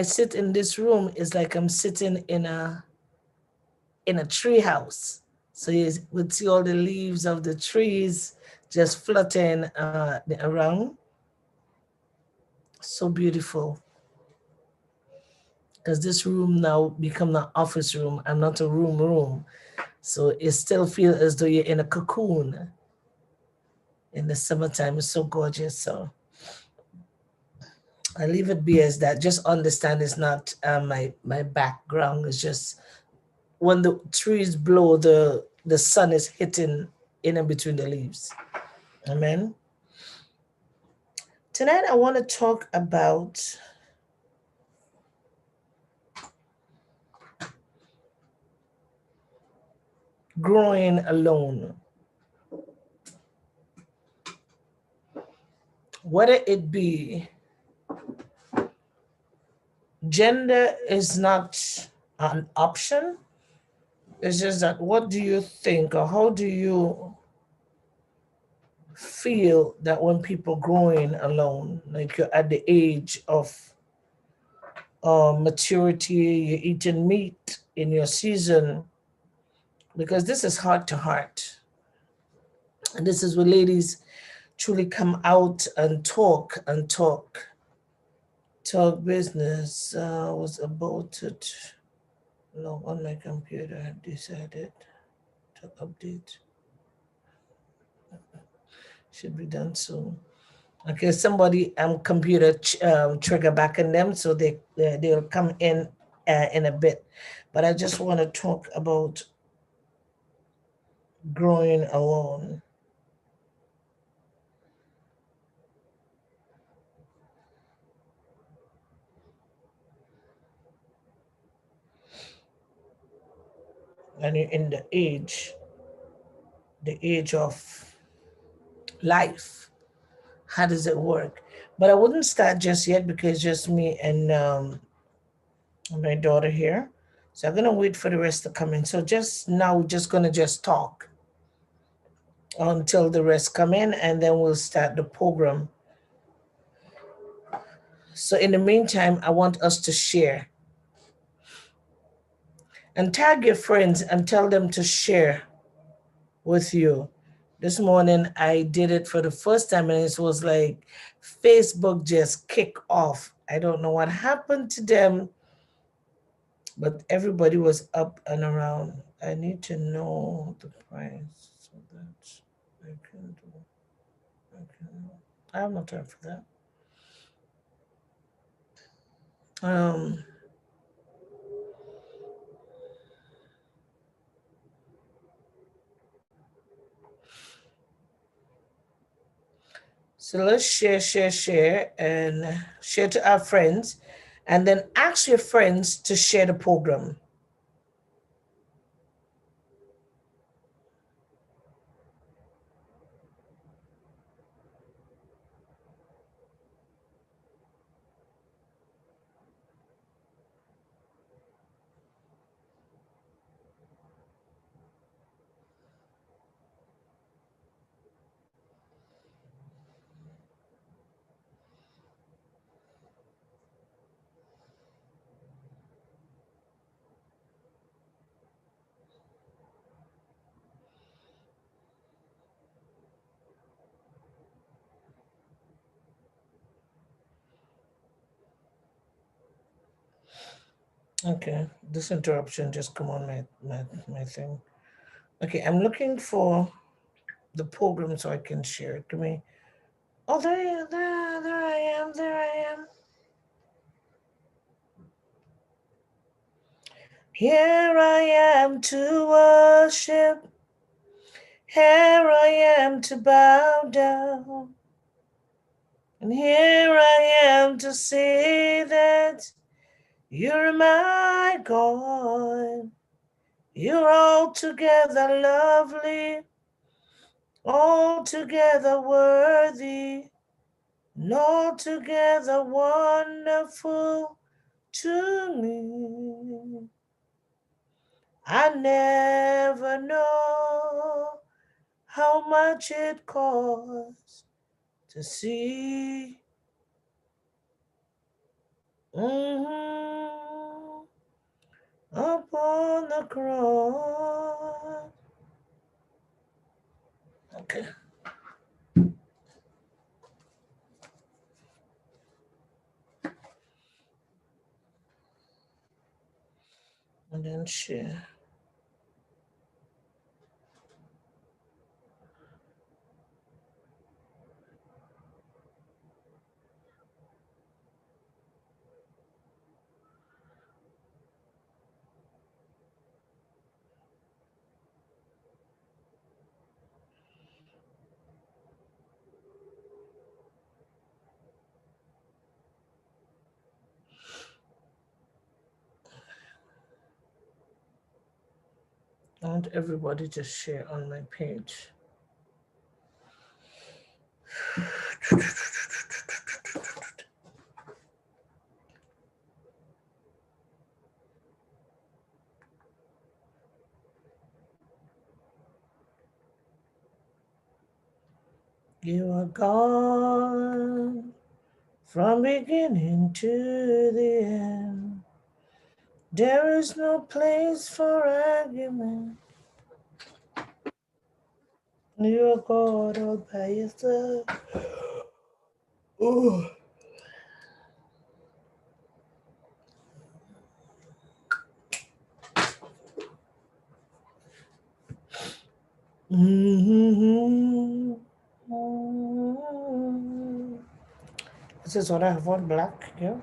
I sit in this room, it's like I'm sitting in a tree house. So you would see all the leaves of the trees just fluttering around. So beautiful. Because this room now become an office room and not a room. So it still feels as though you're in a cocoon in the summertime. It's so gorgeous. So I leave it be as that. Just understand it's not my background. It's just when the trees blow, the sun is hitting in and between the leaves. Amen. Tonight I want to talk about growing alone. Whether it be gender is not an option. It's just that what do you think or how do you feel that when people growing alone, like you're at the age of maturity, you're eating meat in your season, because this is heart to heart. And this is where ladies truly come out and talk business. Was about it. No, on my computer, I decided to update. Should be done soon. Okay, somebody computer trigger back in them, so they'll come in a bit. But I just want to talk about growing alone. And you're in the age of life. How does it work? But I wouldn't start just yet because just me and my daughter here. So I'm gonna wait for the rest to come in. So just now, we're just gonna just talk until the rest come in, and then we'll start the program. So in the meantime, I want us to share and tag your friends and tell them to share with you. This morning I did it for the first time and it was like Facebook just kick off. I don't know what happened to them, but everybody was up and around. I need to know the price so that I can do. I have no time for that. Um, so let's share, and share to our friends, and then ask your friends to share the program. Okay, this interruption just come on my thing. Okay, I'm looking for the program so I can share it. Give me. Oh, there I am. There I am. Here I am to worship. Here I am to bow down. And here I am to say that you're my God. You're altogether lovely, altogether worthy, and altogether wonderful to me. I never know how much it costs to see. across. Okay. And then share. I want everybody to share on my page. You are gone from beginning to the end. There is no place for argument. You are God all by yourself. Ooh. Mm-hmm. This is what I have on black, yeah.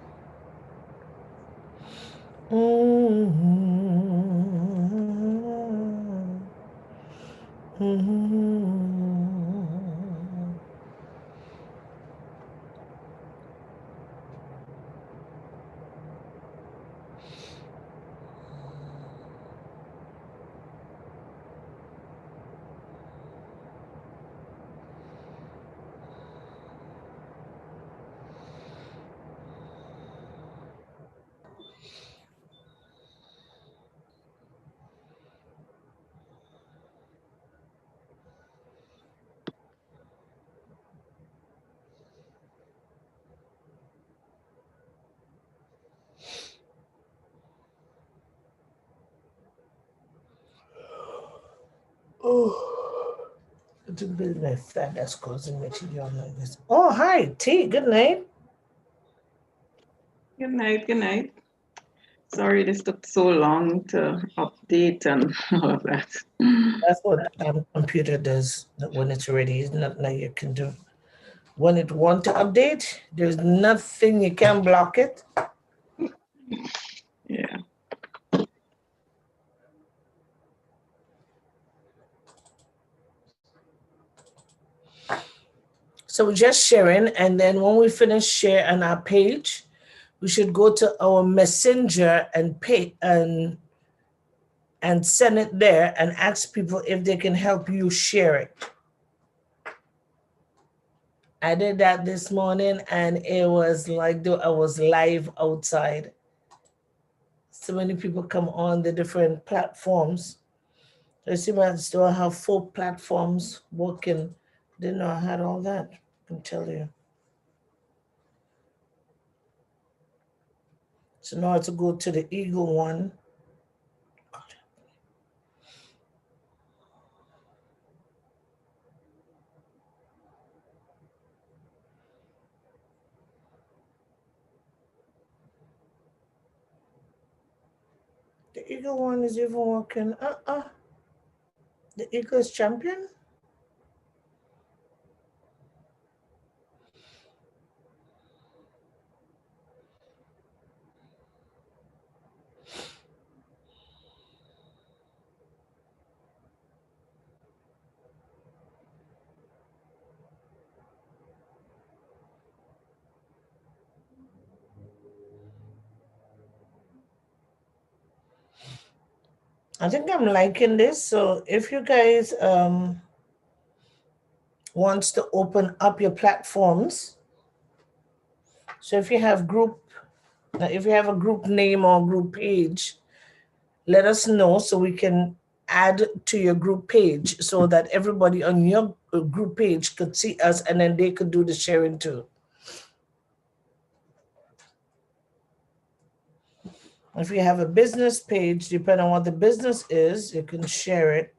Oh, it's a bit my fat that's causing me to yawn like this. Oh, hi, T. Good night. Good night. Good night. Sorry this took so long to update and all of that. That's what computer does when it's ready. There's nothing you can do. When it want to update, there's nothing you can block it. Yeah. So we're just sharing, and then when we finish share on our page, we should go to our messenger and pay and send it there and ask people if they can help you share it. I did that this morning and it was like though I was live outside. So many people come on the different platforms. I see I still have 4 platforms working. Didn't know I had all that. I can tell you. So now I have to go to the Eagle one. The Eagle one is even working. The Eagle is champion? I think I'm liking this. So if you guys wants to open up your platforms, so if you have a group name or group page, let us know so we can add to your group page so that everybody on your group page could see us and then they could do the sharing too. If you have a business page, depending on what the business is, you can share it,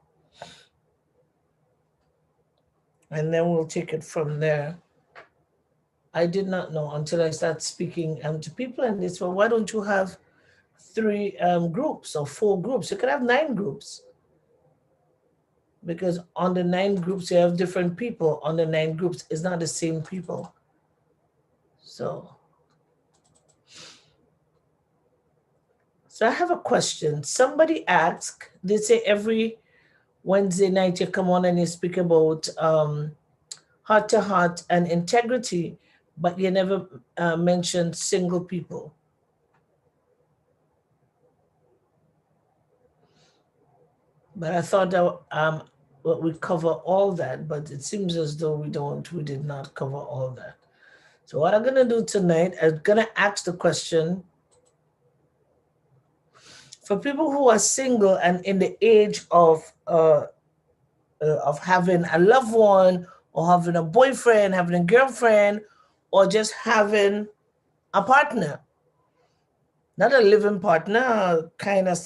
and then we'll take it from there. I did not know until I started speaking to people, and they said, well, why don't you have three groups or four groups? You could have 9 groups, because on the 9 groups, you have different people. On the 9 groups, it's not the same people. So, so I have a question. Somebody asked, they say every Wednesday night you come on and you speak about heart to heart and integrity, but you never mentioned single people. But I thought that we cover all that, but it seems as though we don't. We did not cover all that. So what I'm gonna do tonight, I'm gonna ask the question for people who are single and in the age of having a loved one, or having a boyfriend, having a girlfriend, or just having a partner, not a living partner, kind of,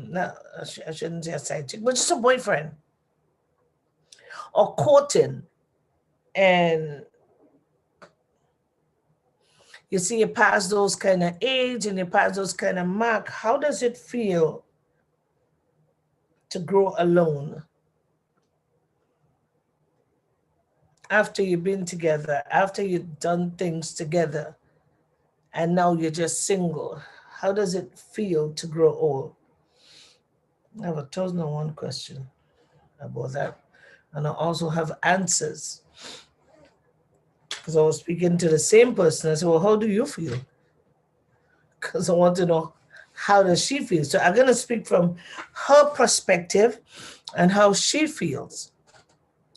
not, I shouldn't say a side chick, but just a boyfriend, or courting. And you see, you pass those kind of age and you pass those kind of mark. How does it feel to grow alone after you've been together, after you've done things together, and now you're just single? How does it feel to grow old? I have 1,001 question about that. And I also have answers. Because I was speaking to the same person. I said, well, how do you feel? Because I want to know, how does she feel? So I'm going to speak from her perspective and how she feels.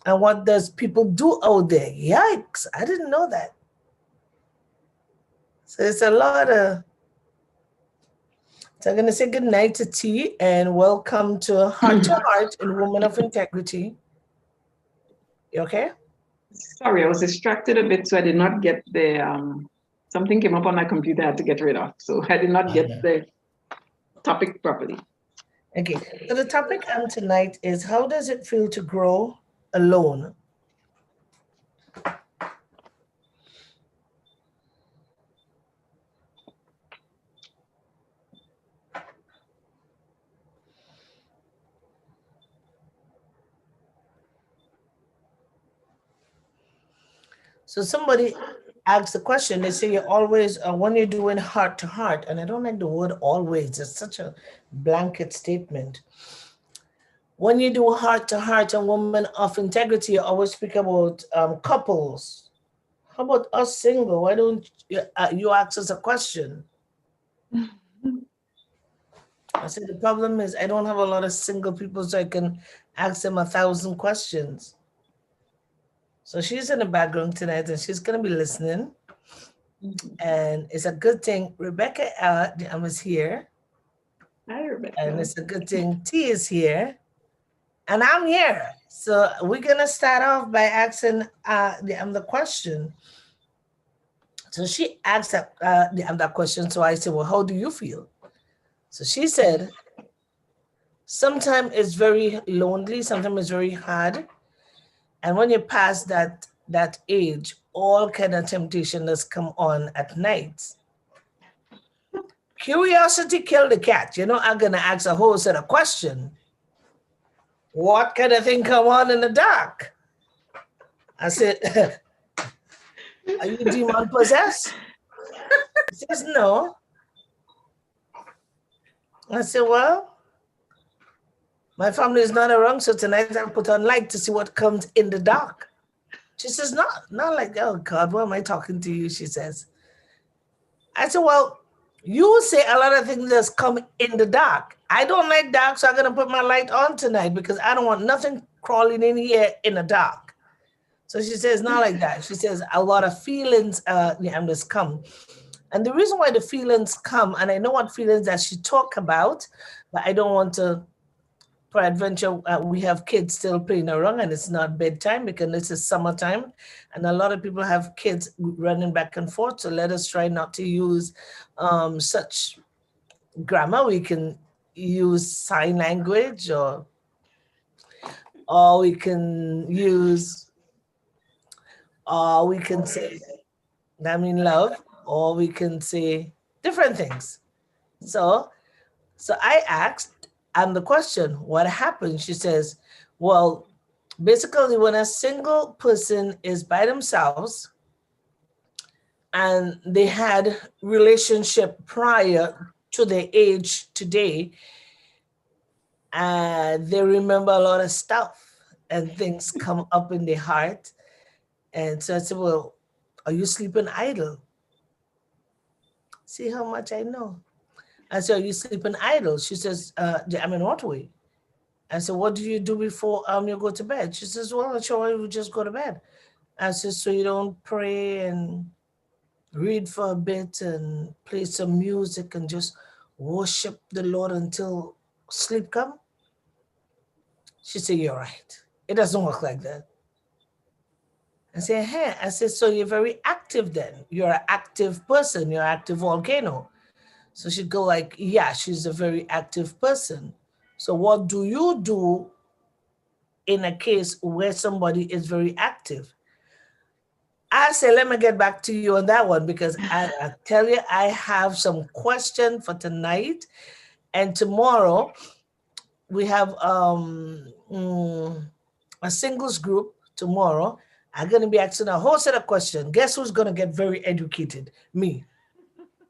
And what does people do out there? Yikes, I didn't know that. So it's a lot of... So I'm going to say good night to T and welcome to Heart and Woman of Integrity. You okay? Sorry, I was distracted a bit, so I did not get the something came up on my computer I had to get rid of. So I did not get the topic properly. Okay. So the topic tonight is, how does it feel to grow alone? So somebody asks the question, they say you're always, when you're doing heart to heart, and I don't like the word always, it's such a blanket statement. When you do heart to heart and woman of integrity, you always speak about couples. How about us single? Why don't you ask us a question? I said, the problem is I don't have a lot of single people, so I can ask them 1,000 questions. So she's in the background tonight and she's going to be listening. And it's a good thing Rebecca is here. Hi, Rebecca. And it's a good thing T is here. And I'm here. So we're going to start off by asking the question. So she asked that question. So I said, well, how do you feel? So she said, sometimes it's very lonely, sometimes it's very hard. And when you pass that age, all kind of temptation does come on at night. Curiosity killed the cat. You know, I'm gonna ask a whole set of questions. What kind of thing come on in the dark? I said, are you demon possessed? He says, no. I said, well, my family is not around, so tonight I'll put on light to see what comes in the dark. She says, not like, oh God, why am I talking to you? She says. I said, well, you say a lot of things that's come in the dark. I don't like dark, so I'm gonna put my light on tonight because I don't want nothing crawling in here in the dark. So she says, not like that. She says a lot of feelings just come. And the reason why the feelings come, and I know what feelings that she talk about, but I don't want to, for adventure, we have kids still playing around and it's not bedtime because this is summertime. And a lot of people have kids running back and forth. So let us try not to use such grammar. We can use sign language, or we can use, or we can say, I mean, love, or we can say different things. So, so I asked, and the question, what happened? She says, well, basically, when a single person is by themselves and they had relationship prior to their age today, they remember a lot of stuff and things come up in their heart. And so I said, well, are you sleeping idle? See how much I know. I said, are you sleeping idle? She says, I mean, what way? I said, what do you do before you go to bed? She says, well, sure, we just go to bed. I said, so you don't pray and read for a bit and play some music and just worship the Lord until sleep come? She said, you're right. It doesn't work like that. I said, hey. I said, so you're very active then. You're an active person. You're an active volcano. So she'd go like, yeah, she's a very active person. So what do you do in a case where somebody is very active? I say, let me get back to you on that one because I tell you, I have some question for tonight and tomorrow. We have a singles group tomorrow. I'm going to be asking a whole set of questions. Guess who's going to get very educated? Me,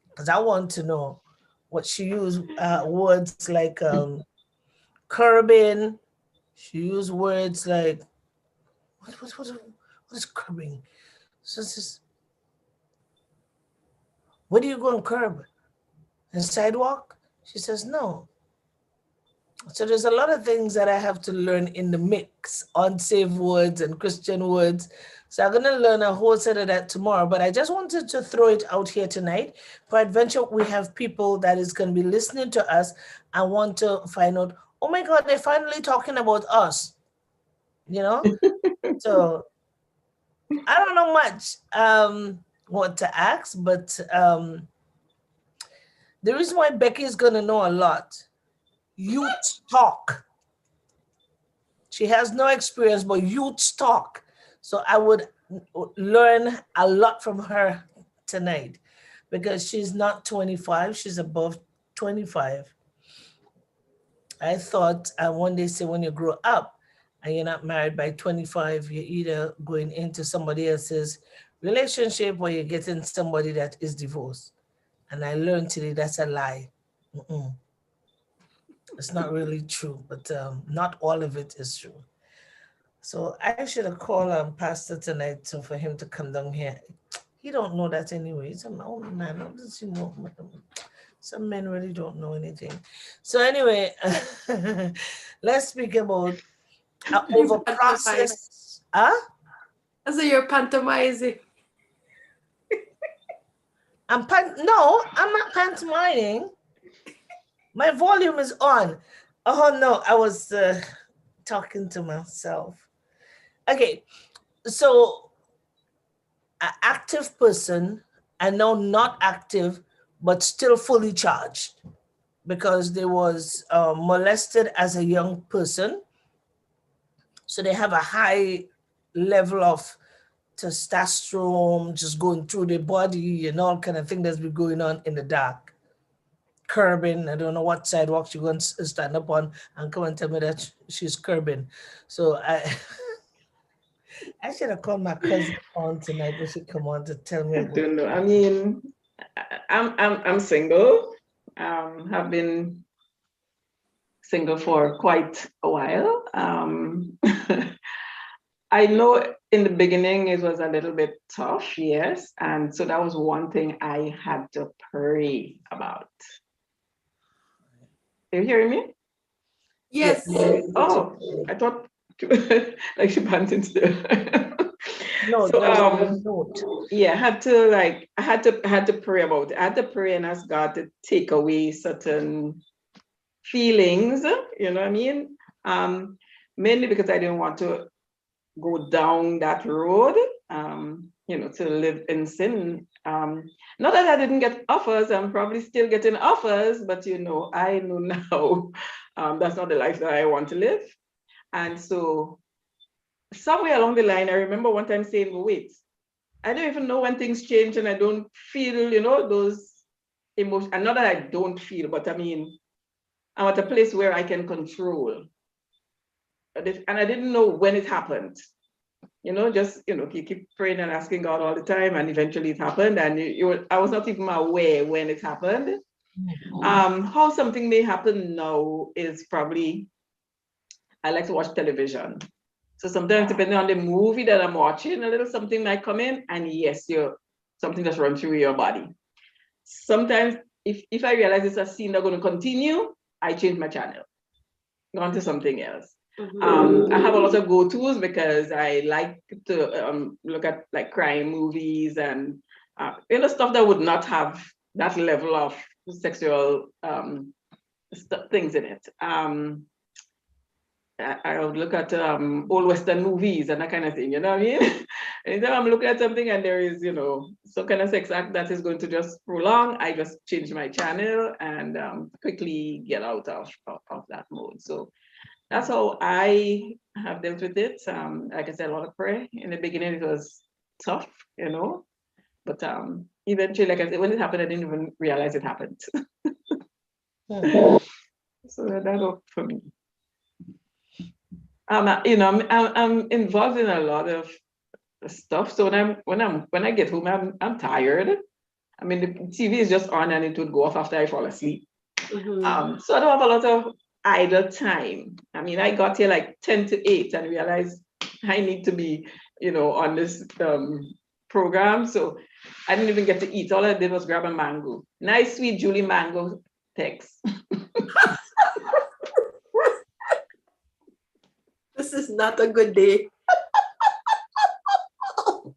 because I want to know what she used words like curbing. She used words like what is curbing? So it's just, where do you go and curb? And sidewalk? She says no. So there's a lot of things that I have to learn in the mix, unsafe words and Christian words. So I'm gonna learn a whole set of that tomorrow. But I just wanted to throw it out here tonight. For adventure, we have people that is gonna be listening to us. I want to find out, oh my God, they're finally talking about us, you know? So I don't know much what to ask, but the reason why Becky is gonna know a lot, youth talk. She has no experience, but youth talk. So I would learn a lot from her tonight because she's not 25, she's above 25. I thought one day say when you grow up and you're not married by 25, you're either going into somebody else's relationship or you're getting somebody that is divorced. And I learned today that's a lie. Mm-mm. It's not really true, but not all of it is true. So I should have called Pastor tonight so for him to come down here. He don't know that anyway. He's an old man. How does he know? Some men really don't know anything. So anyway, let's speak about over process. Huh? So you're pantomizing. No, I'm not pantomiming. My volume is on. Oh no, I was talking to myself. Okay, so an active person and now not active, but still fully charged because they was molested as a young person. So they have a high level of testosterone just going through their body and all kind of thing that's been going on in the dark. Curbing, I don't know what sidewalk she's going to stand up on and come and tell me that she's curbing. So I should have called my cousin on tonight, but she come on to tell me I about don't know. I mean, I'm single. Have been single for quite a while. I know in the beginning it was a little bit tough, yes. And so that was one thing I had to pray about. Are you hearing me? Yes. Oh, I thought like she panting still. No, So there was a note. yeah, I had to pray about it. I had to pray and ask God to take away certain feelings, you know what I mean? Mainly because I didn't want to go down that road. to live in sin. Not that I didn't get offers, I'm probably still getting offers, but I know now that's not the life that I want to live. And so somewhere along the line, I remember one time saying, well, wait, I don't even know when things change and I don't feel, those emotions. And not that I don't feel, but I mean, I'm at a place where I can control. And I didn't know when it happened. Just, you keep praying and asking God all the time, and eventually it happened. And I was not even aware when it happened. How something may happen now is probably, I like to watch television. So sometimes, depending on the movie that I'm watching, a little something might come in, and yes, something just runs through your body. Sometimes, if I realize it's a scene that's going to continue, I change my channel, go on to something else. I have a lot of go-tos because I like to look at like crime movies and stuff that would not have that level of sexual things in it. I would look at old Western movies and that kind of thing, you know what I mean? Anytime I'm looking at something and there is, some kind of sex act that is going to just prolong, I just change my channel and quickly get out of that mode. So that's how I have dealt with it. Like I said, a lot of prayer. In the beginning, it was tough, but eventually, like I said, when it happened, I didn't even realize it happened. So that's all for me. I'm involved in a lot of stuff. So when I get home, I'm tired. I mean, the TV is just on and it would go off after I fall asleep. So I don't have a lot of idle time. I mean, I got here like 10 to 8 and realized I need to be, on this program. So I didn't even get to eat. All I did was grab a mango. Nice, sweet Julie mango text. This is not a good day. Oh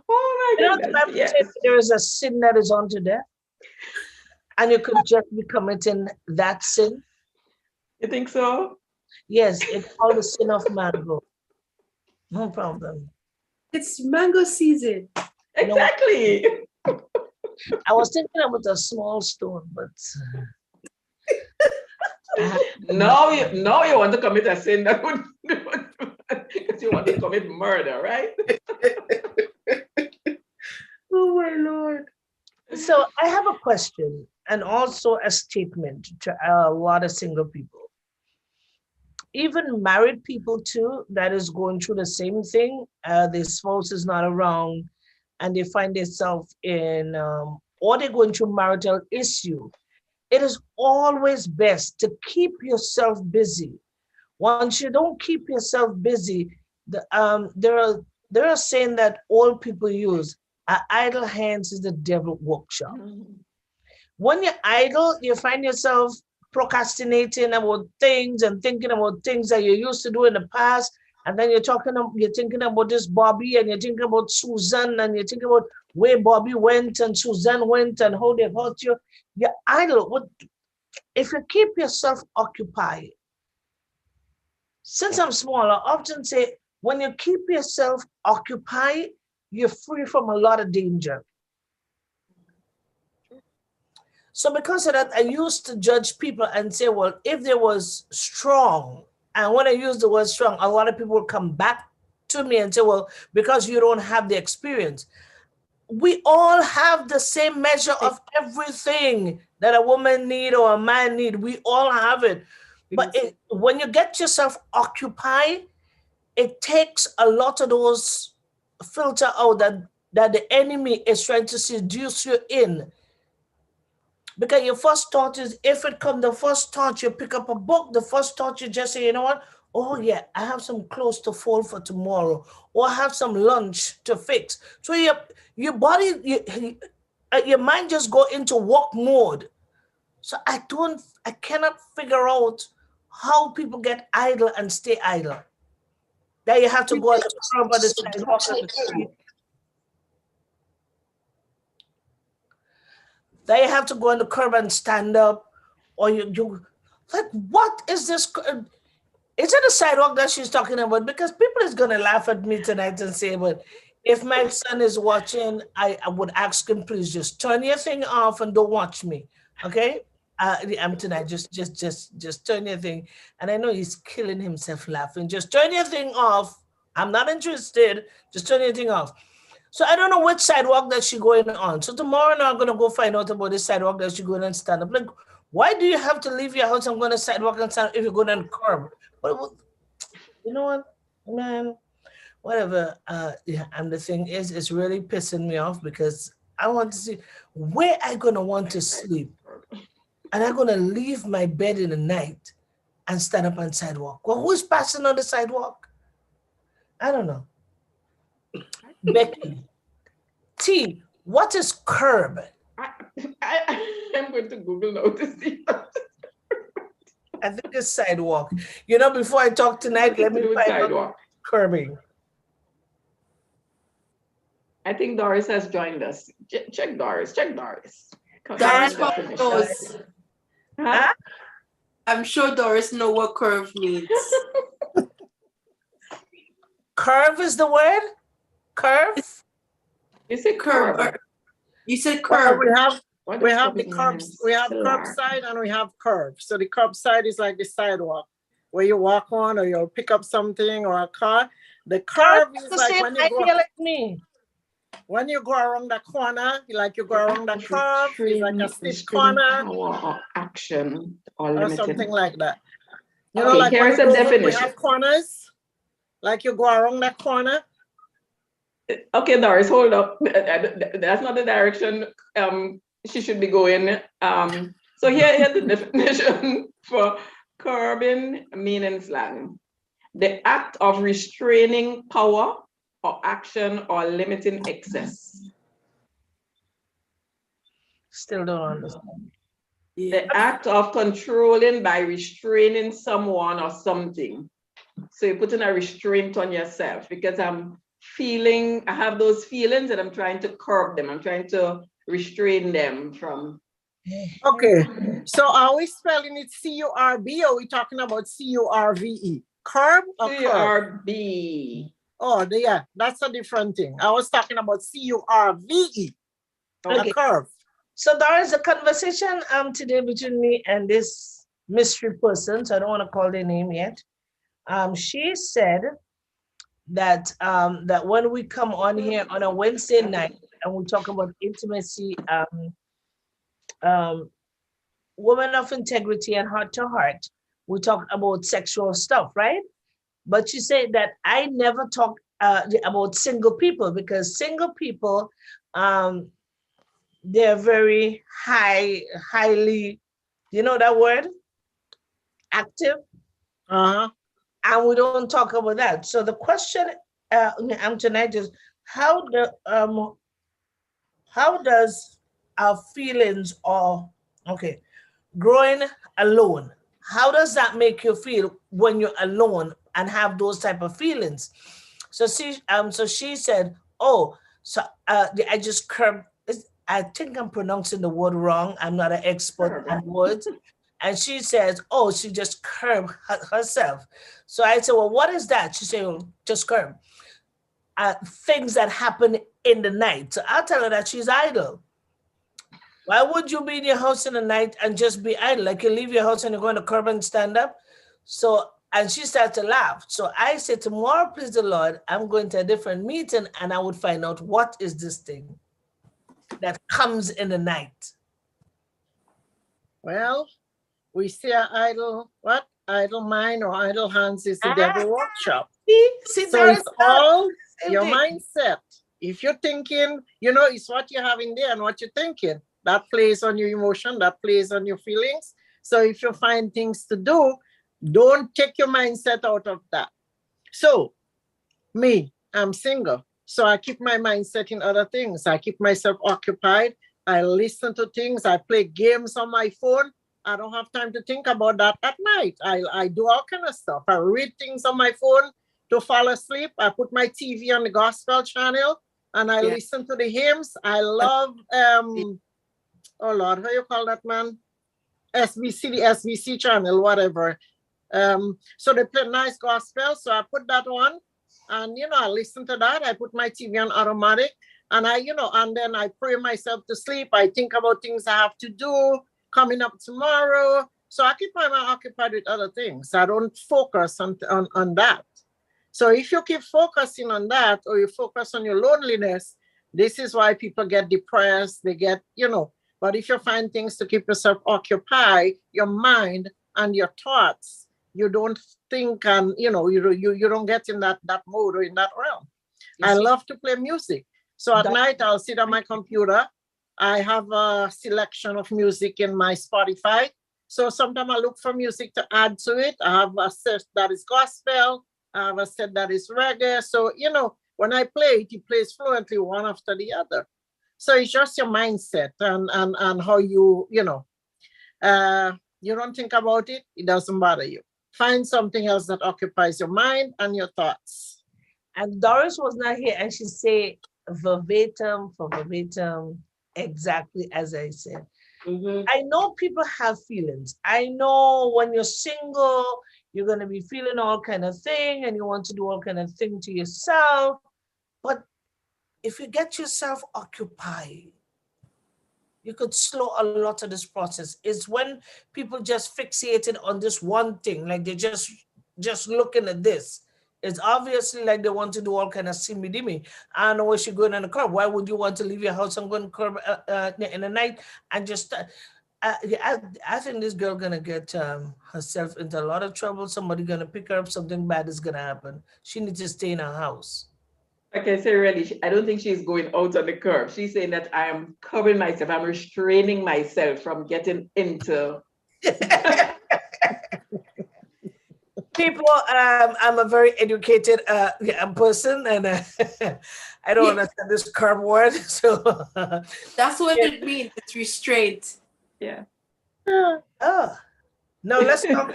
my goodness. The Bible says there is a sin that is unto death, and you could just be committing that sin. You think so? Yes, it's called the sin of mango. No problem. It's mango season. Exactly. I was thinking about a small stone, but now you want to commit a sin that would because you want to commit murder, right? Oh my Lord. So I have a question and also a statement to a lot of single people. Even married people too, that is going through the same thing. Their spouse is not around and they find themselves in, or they're going through marital issue. It is always best to keep yourself busy. Once you don't keep yourself busy, there are saying that old people use, idle hands is the devil workshop. When you're idle, you find yourself procrastinating about things and thinking about things that you used to do in the past. And then you're thinking about this Bobby and you're thinking about Susan and you're thinking about where Bobby went and Susan went and how they hurt you. You're idle. If you keep yourself occupied, since I'm small, I often say when you keep yourself occupied, you're free from a lot of danger. So because of that, I used to judge people and say, well, if they was strong, and when I use the word strong, a lot of people will come back to me and say, well, because you don't have the experience. We all have the same measure of everything that a woman need or a man need. We all have it. But when you get yourself occupied, it takes a lot of those filter out that the enemy is trying to seduce you in. Because your first thought is, if it comes, the first thought you pick up a book, the first thought you just say, you know what? Oh yeah, I have some clothes to fold for tomorrow, or I have some lunch to fix. So your body, your mind just go into work mode. So I cannot figure out how people get idle and stay idle. That you have to go on the curb on the sidewalk on the street. That you have to go on the curb and stand up, or you like, what is this? Is it a sidewalk that she's talking about? Because people is gonna laugh at me tonight and say, but if my son is watching, I would ask him, please just turn your thing off and don't watch me. Okay? I'm tonight. Just turn your thing. And I know he's killing himself laughing. Just turn your thing off. I'm not interested. Just turn your thing off. So I don't know which sidewalk that she going on. So tomorrow now I'm gonna go find out about this sidewalk that she going and stand up. Like, why do you have to leave your house and go on a sidewalk and stand up if you're going on curb? You know what, man? Whatever. Yeah, and the thing is, it's really pissing me off because I want to see where I gonna want to sleep, and I'm gonna leave my bed in the night and stand up on sidewalk. Well, who's passing on the sidewalk? I don't know. Becky T, what is curb? I, I'm going to Google now to see. I think it's sidewalk. You know, before I talk tonight, let me Do with find out sidewalk. curbing. I think Doris has joined us. Check Doris. Check Doris. Doris That- probably knows. Huh? I'm sure Doris know what curve means. Curve is the word? Curve? You say Curb. curb. You said Well, curb. we have What we is have the coming curbs, in? we have Solar. curbside and we have curb. So the curbside is like the sidewalk where you walk on or you pick up something or a car. The Curve curb is is the like same idea like me. when you go around the corner, like you go around the Act of curve, it's like a steep restraining corner power or action or or limiting. something like that. You know, Okay, like here when is you a go home, we definition. have corners. Like you go around that corner. Okay, Doris, hold up. That's not the direction she should be going. So here's the definition for curbing, meaning slang. The act of restraining power or action or limiting excess. Still don't understand. Yeah. The act of controlling by restraining someone or something. So you're putting a restraint on yourself because I have those feelings and I'm trying to curb them. I'm trying to restrain them from. Okay. So are we spelling it C-U-R-B or are we talking about C-U-R-V-E? Curb or curb? CRB. Oh, yeah, that's a different thing. I was talking about C-U-R-V-E, Okay. a curve. So there is a conversation today between me and this mystery person. So I don't want to call their name yet. She said that that when we come on here on a Wednesday night and we talk about intimacy, women of integrity and heart to heart, we talk about sexual stuff, right? But she said that I never talk about single people because single people, they're very highly, you know that word, active, Uh-huh. and we don't talk about that. So the question tonight is how does our feelings or okay growing alone, how does that make you feel when you're alone and have those type of feelings? So she said, oh, so I just curb. I think I'm pronouncing the word wrong. I'm not an expert on words. And she says, oh, she just curbed herself. So I said, well, what is that? She said, well, just curb. Things that happen in the night. So I'll tell her that she's idle. Why would you be in your house in the night and just be idle? Like you leave your house and you're going to curb and stand up. So, and she started to laugh. So I said, tomorrow, please the Lord, I'm going to a different meeting and I would find out what is this thing that comes in the night. Well, we say idle, what? Idle mind or idle hands is the devil workshop. See, So there it's is all same your thing. mindset. If you're thinking, you know, it's what you have in there and what you're thinking. That plays on your emotion, that plays on your feelings. So if you find things to do, don't take your mindset out of that. So me, I'm single. So I keep my mindset in other things. I keep myself occupied. I listen to things. I play games on my phone. I don't have time to think about that at night. I do all kind of stuff. I read things on my phone to fall asleep. I put my TV on the gospel channel and I listen to the hymns. I love, oh Lord, how you call that, man? SBC, the SBC channel, whatever. So they play nice gospel. So I put that on, and I listen to that. I put my TV on automatic, and and then I pray myself to sleep. I think about things I have to do coming up tomorrow. So I keep my mind occupied with other things. I don't focus on that. So if you keep focusing on that, or you focus on your loneliness, this is why people get depressed. They get, but if you find things to keep yourself occupied, your mind and your thoughts, you don't think, and you don't get in that mode or in that realm. I love to play music. So at night I'll sit on my computer. I have a selection of music in my Spotify. So sometimes I look for music to add to it. I have a set that is gospel. I have a set that is reggae. So, when I play it, it plays fluently one after the other. So it's just your mindset and how you don't think about it. It doesn't bother you. Find something else that occupies your mind and your thoughts. And Doris was not here, and she said verbatim for verbatim, exactly as I said. I know people have feelings. I know when you're single, you're going to be feeling all kind of thing, and you want to do all kind of thing to yourself. But if you get yourself occupied, you could slow a lot of this process. It's when people just fixated on this one thing, like they just looking at this. It's obviously like they want to do all kind of simmy dimmy. I don't know where she's going in the club. Why would you want to leave your house and go in the club in the night and just? I think this girl gonna get herself into a lot of trouble. Somebody gonna pick her up. Something bad is gonna happen. She needs to stay in her house. Like I say, really, I don't think she's going out on the curb. She's saying that I am covering myself. I'm restraining myself from getting into. People, I'm a very educated person, and I don't understand this curb word. So that's what it means. It's restraint. Yeah. Oh, now let's talk.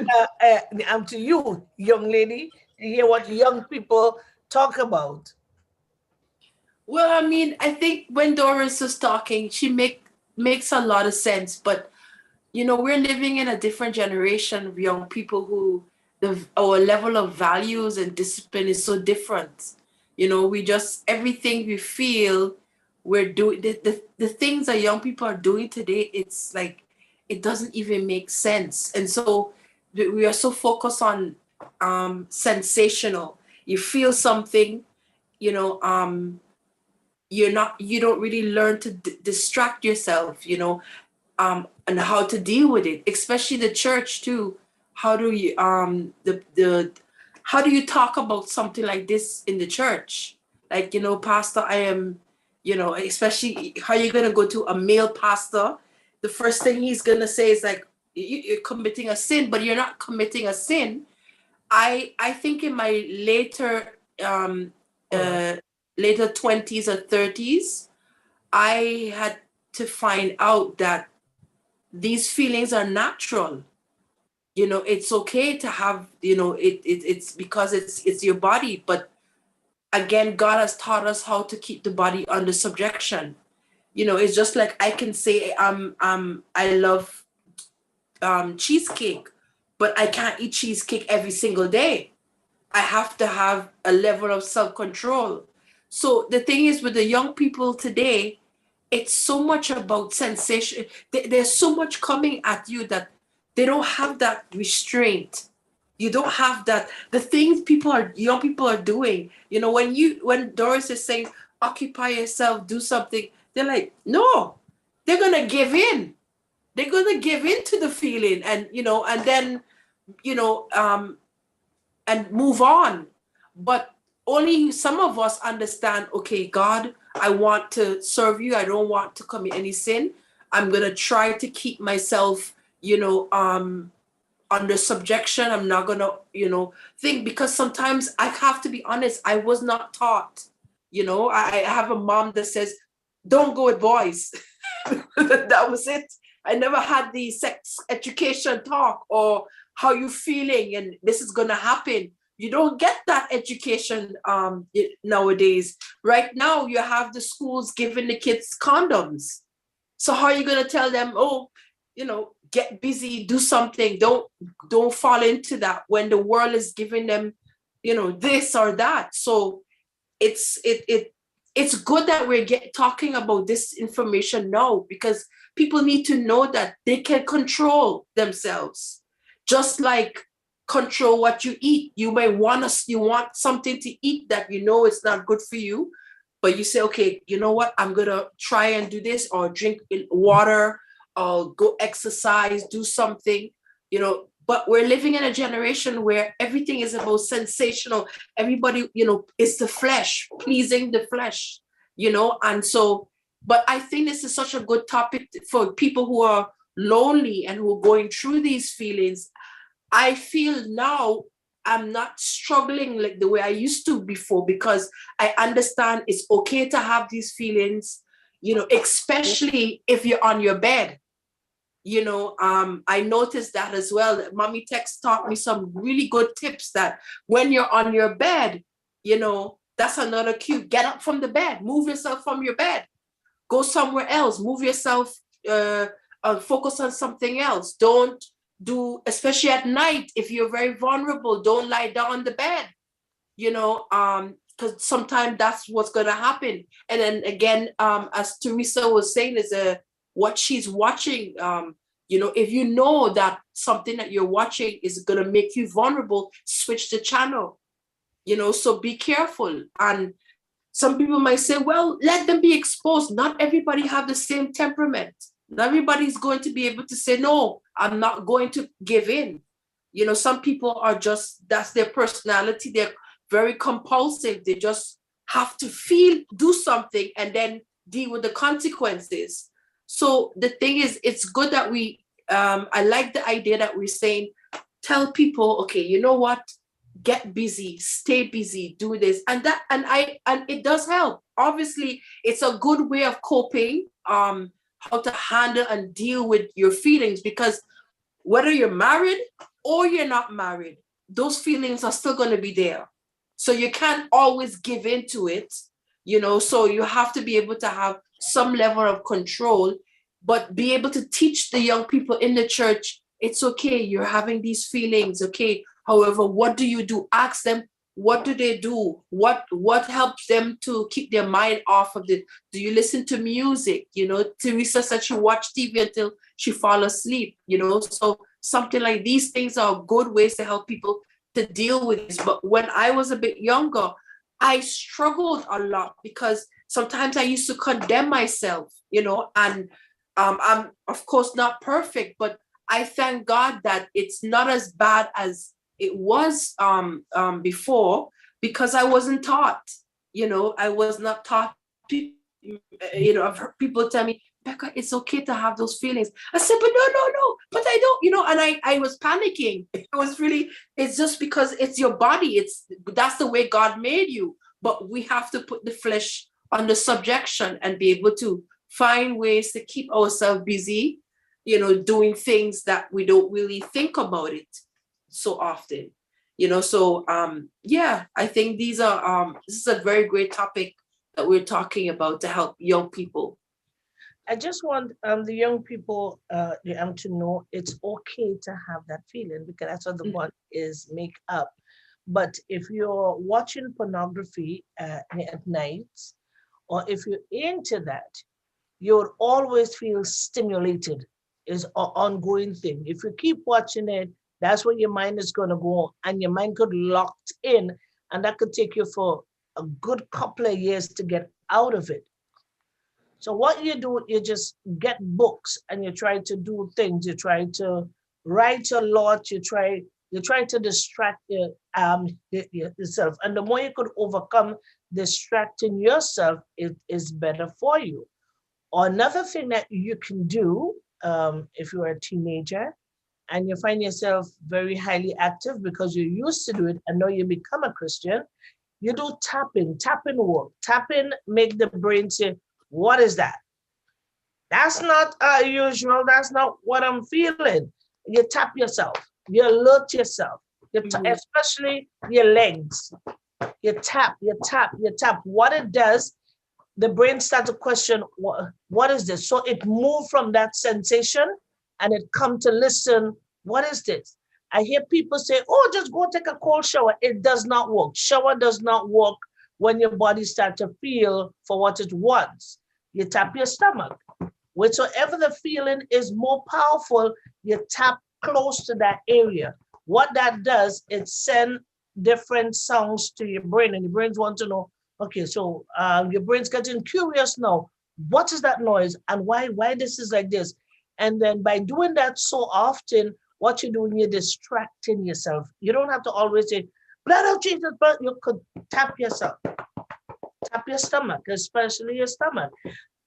I'm to you, young lady, to hear what young people talk about. Well, I mean, I think when Doris was talking, she makes a lot of sense. But we're living in a different generation of young people who our level of values and discipline is so different. We just everything we feel we're doing the things that young people are doing today. It's like it doesn't even make sense, and so we are so focused on sensational. You feel something, you don't really learn to distract yourself, and how to deal with it, especially the church too. How do you how do you talk about something like this in the church? Like, pastor, I am, especially how you're going to go to a male pastor. The first thing he's going to say is like, you're committing a sin, but you're not committing a sin. I think in my later 20s or 30s, I had to find out that these feelings are natural. It's okay to have, it's because it's your body. But again, God has taught us how to keep the body under subjection. It's just like I can say I love cheesecake, but I can't eat cheesecake every single day. I have to have a level of self-control. So the thing is with the young people today, it's so much about sensation. There's so much coming at you that they don't have that restraint. You don't have that. The things young people are doing, when Doris is saying, occupy yourself, do something, they're like, no, they're going to give in. They're going to give in to the feeling and, and then, and move on. But only some of us understand, okay, God, I want to serve you. I don't want to commit any sin. I'm going to try to keep myself, under subjection. I'm not going to, think, because sometimes I have to be honest, I was not taught. I have a mom that says, don't go with boys. That was it. I never had the sex education talk or how you feeling and this is going to happen. You don't get that education nowadays. Right now, you have the schools giving the kids condoms. So how are you going to tell them, oh, get busy, do something. Don't fall into that when the world is giving them, this or that. So it's good that we're talking about this information now, because people need to know that they can control themselves, just like control what you eat. You want something to eat that it's not good for you, but you say, okay, you know what, I'm gonna try and do this, or drink water, or go exercise, do something, but we're living in a generation where everything is about sensational. Everybody, is the flesh, pleasing the flesh, and so, but I think this is such a good topic for people who are lonely and who are going through these feelings. I feel now I'm not struggling like the way I used to before, because I understand it's okay to have these feelings, especially if you're on your bed. I noticed that as well. Mommy Tex taught me some really good tips that when you're on your bed, that's another cue. Get up from the bed, move yourself from your bed, go somewhere else, move yourself, focus on something else. Don't do, especially at night, if you're very vulnerable, don't lie down on the bed, because sometimes that's what's going to happen. And then again, as Teresa was saying, is what she's watching, if you know that something that you're watching is going to make you vulnerable, switch the channel, so be careful. And some people might say, well, let them be exposed. Not everybody have the same temperament. Not everybody's going to be able to say, no, I'm not going to give in. Some people are just, that's their personality. They're very compulsive. They just have to do something and then deal with the consequences. So the thing is, it's good that I like the idea that we're saying, tell people, okay, you know what? Get busy, stay busy, do this. And it does help. Obviously, it's a good way of coping, how to handle and deal with your feelings, because whether you're married or you're not married, those feelings are still going to be there. So you can't always give into it, so you have to be able to have some level of control, but be able to teach the young people in the church, it's okay, you're having these feelings, okay. However, what do you do? Ask them, what do they do? What helps them to keep their mind off of it? Do you listen to music? Teresa said she watched TV until she fall asleep, so something like these things are good ways to help people to deal with this. But when I was a bit younger, I struggled a lot because sometimes I used to condemn myself, and I'm of course not perfect, but I thank God that it's not as bad as it was before, because I wasn't taught. I was not taught. I've heard people tell me, Becca, it's okay to have those feelings. I said, but no, but I don't, and I was panicking. It's just because it's your body. That's the way God made you. But we have to put the flesh under subjection and be able to find ways to keep ourselves busy, doing things that we don't really think about it so often, so I think this is a very great topic that we're talking about to help young people. I just want the young people to know it's okay to have that feeling, because that's what the one is make up. But if you're watching pornography at night, or if you're into that, you'll always feel stimulated. Is an ongoing thing. If you keep watching it, that's where your mind is going to go, and your mind could locked in, and that could take you for a good couple of years to get out of it. So what you do, you just get books and you try to do things. You try to write a lot. You try to distract yourself. And the more you could overcome distracting yourself, it is better for you. Or another thing that you can do, if you're a teenager and you find yourself very highly active because you used to do it and now you become a Christian, you do tapping work. Tapping make the brain say, what is that? That's not usual. That's not what I'm feeling. You tap yourself. You alert yourself. Especially your legs. You tap. What it does, the brain starts to question, what is this? So it moves from that sensation and it come to listen, what is this? I hear people say, oh, just go take a cold shower. It does not work. Shower does not work when your body starts to feel for what it wants. You tap your stomach. Whatsoever the feeling is more powerful, you tap close to that area. What that does, it sends different sounds to your brain, and your brains want to know, okay, so your brain's getting curious now. What is that noise, and why this is like this? And then by doing that so often, what you're doing, you're distracting yourself. You don't have to always say, blood of Jesus, but you could tap yourself. Tap your stomach, especially your stomach.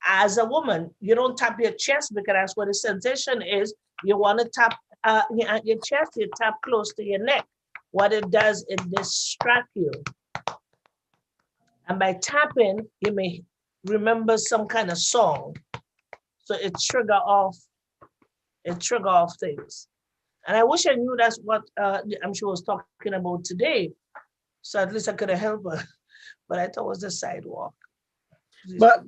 As a woman, you don't tap your chest because that's where the sensation is. You want to tap your chest, you tap close to your neck. What it does, it distracts you. And by tapping, you may remember some kind of song. So it trigger off things. And I wish I knew that's what I'm sure was talking about today. So at least I could have helped her. But I thought it was the sidewalk. But,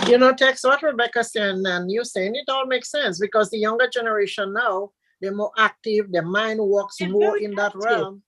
you know, Tex, what Rebecca saying and you saying, it all makes sense because the younger generation now, they're more active, their mind works more in that realm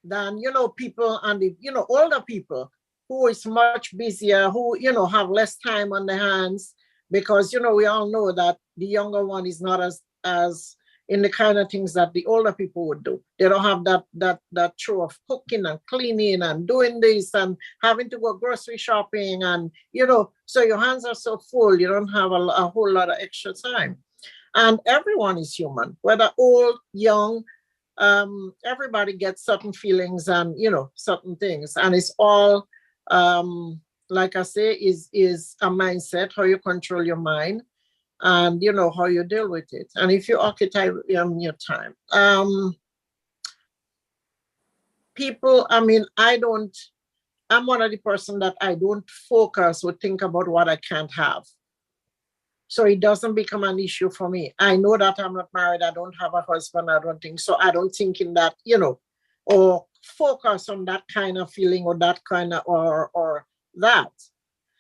than, you know, people and the, you know, older people who is much busier, who, you know, have less time on their hands because, you know, we all know that the younger one is not as in the kind of things that the older people would do. They don't have that chore of cooking and cleaning and doing this and having to go grocery shopping and, you know, so your hands are so full, you don't have a whole lot of extra time. And everyone is human, whether old, young, everybody gets certain feelings and, you know, certain things. And it's all, like I say, is a mindset, how you control your mind. And you know how you deal with it, and if you occupy your time. People, I mean, I'm one of the person that I don't focus or think about what I can't have. So it doesn't become an issue for me. I know that I'm not married, I don't have a husband, I don't think so. I don't think in that, you know, or focus on that kind of feeling or that kind of or that.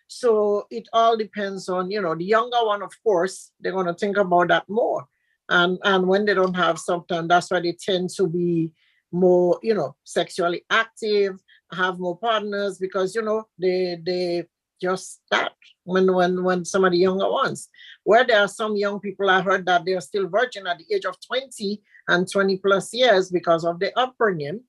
So it all depends on, you know, the younger one, of course, they're going to think about that more. And when they don't have something, that's why they tend to be more, you know, sexually active, have more partners because, you know, they just start when some of the younger ones. Where there are some young people, I heard that they're still virgin at the age of 20 and 20 plus years because of their upbringing,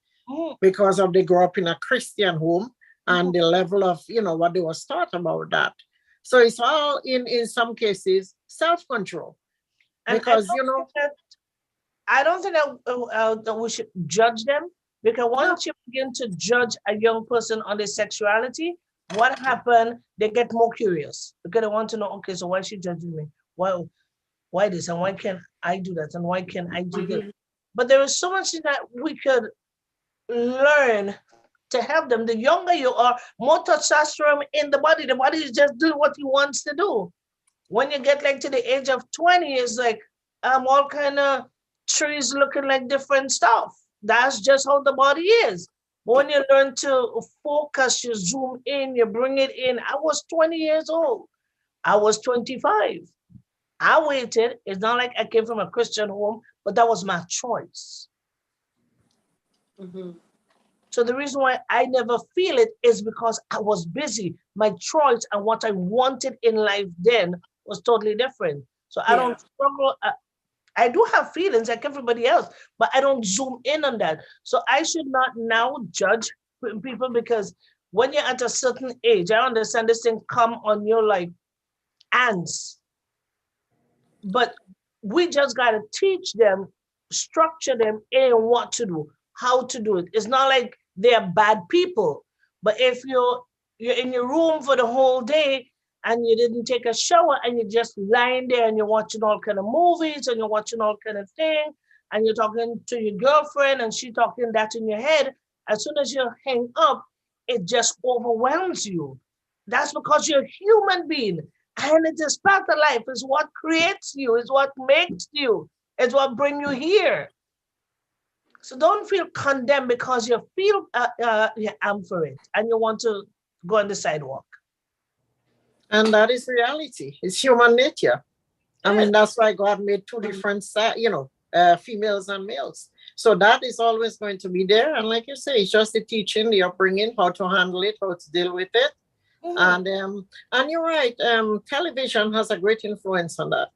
because of they grew up in a Christian home. And the level of, you know, what they was taught about that. So it's all in some cases self-control. Because, you know, I don't think that we should judge them because once you begin to judge a young person on their sexuality, what happened? They get more curious because they want to know, okay, so why is she judging me? Why this? And why can't I do that? And why can't I do this? But there is so much that we could learn to help them. The younger you are, more testosterone in the body is just doing what he wants to do. When you get like to the age of 20, it's like all kind of trees looking like different stuff. That's just how the body is. But when you learn to focus, you zoom in, you bring it in. I was 20 years old. I was 25. I waited. It's not like I came from a Christian home, but that was my choice. So the reason why I never feel it is because I was busy. My choice and what I wanted in life then was totally different. So I don't struggle. I do have feelings like everybody else, but I don't zoom in on that. So I should not now judge people because when you're at a certain age, I understand this thing come on you like ants. But we just got to teach them, structure them in what to do, how to do it. It's not like they're bad people. But if you're in your room for the whole day and you didn't take a shower and you're just lying there and you're watching all kind of movies and you're watching all kind of things and you're talking to your girlfriend and she talking that in your head, as soon as you hang up, it just overwhelms you. That's because you're a human being. And it is part of life. It's what creates you. It's what makes you. It's what brings you here. So don't feel condemned because you feel I'm for it and you want to go on the sidewalk. And that is reality. It's human nature. I mean, that's why God made two different, females and males. So that is always going to be there. And like you say, it's just the teaching, the upbringing, how to handle it, how to deal with it. And you're right. Television has a great influence on that,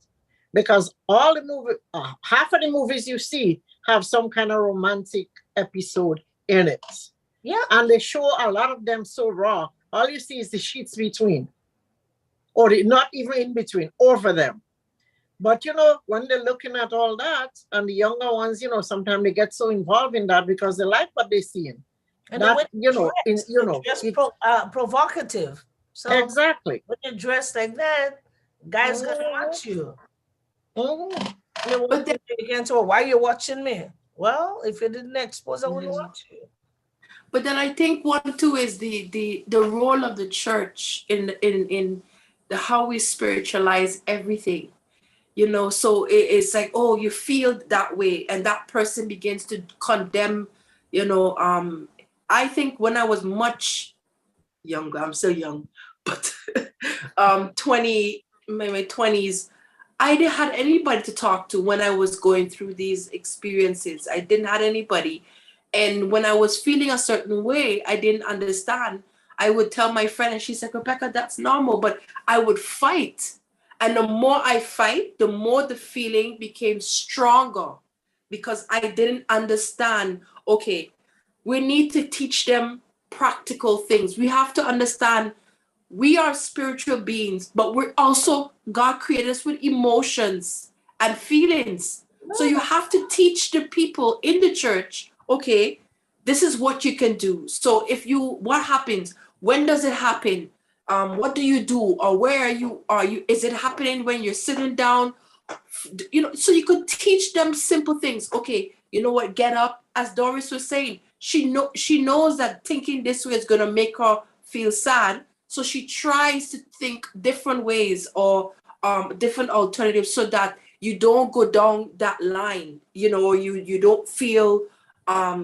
because all the movie, half of the movies you see have some kind of romantic episode in it. Yeah. And they show a lot of them so raw. All you see is the sheets between, or not even in between, over them. But when they're looking at all that, and the younger ones, sometimes they get so involved in that because they like what they're seeing. And That provocative. So exactly. when you're dressed like that, guys gonna watch you. But then, again, so why are you watching me? Well, if you didn't expose, I wouldn't watch you. But then I think one too is the role of the church in the how we spiritualize everything. So it's like, oh, you feel that way, and that person begins to condemn. I think when I was much younger, I'm still young, but 20, my 20s, I didn't have anybody to talk to when I was going through these experiences. I didn't have anybody. And when I was feeling a certain way, I didn't understand. I would tell my friend, and she said, Rebecca, that's normal. But I would fight. And the more I fight, the more the feeling became stronger, because I didn't understand, okay, we need to teach them practical things. We have to understand we are spiritual beings, but we're also, God created us with emotions and feelings. So you have to teach the people in the church, okay, this is what you can do. So what happens? When does it happen? What do you do? Or where are you? Is it happening when you're sitting down? So you could teach them simple things. Okay, you know what? Get up. As Doris was saying, she knows that thinking this way is going to make her feel sad. So she tries to think different ways or different alternatives so that you don't go down that line, or you don't feel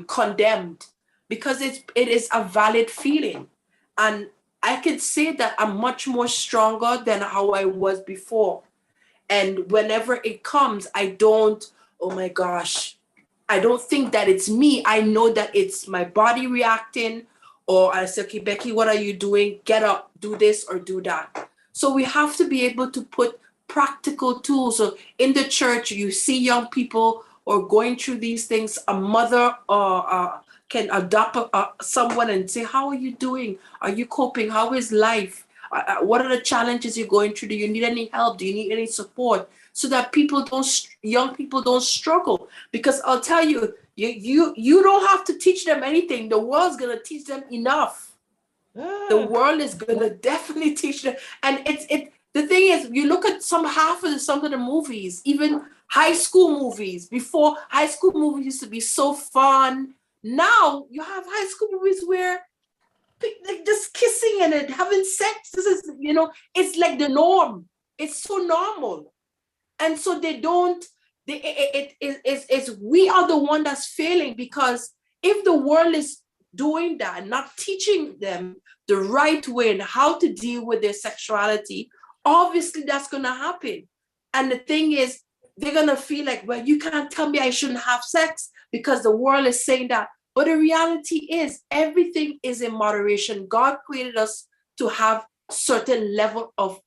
condemned, because it is a valid feeling. And I can say that I'm much more stronger than how I was before. And whenever it comes, I don't, oh my gosh, I don't think that it's me. I know that it's my body reacting, or I say, okay, Becky, what are you doing? Get up, do this or do that. So we have to be able to put practical tools. So in the church, you see young people or going through these things, a mother can adopt someone and say, how are you doing? Are you coping? How is life? What are the challenges you're going through? Do you need any help? Do you need any support? So that young people don't struggle. Because I'll tell you, you don't have to teach them anything. The world's gonna teach them enough. The world is gonna definitely teach them. And the thing is, you look at some of the movies, even high school movies. Before, high school movies used to be so fun. Now you have high school movies where like just kissing and having sex. This is, it's like the norm. It's so normal. And so we are the one that's failing, because if the world is doing that, not teaching them the right way and how to deal with their sexuality, obviously that's going to happen. And the thing is, they're going to feel like, well, you can't tell me I shouldn't have sex because the world is saying that. But the reality is, everything is in moderation. God created us to have certain level of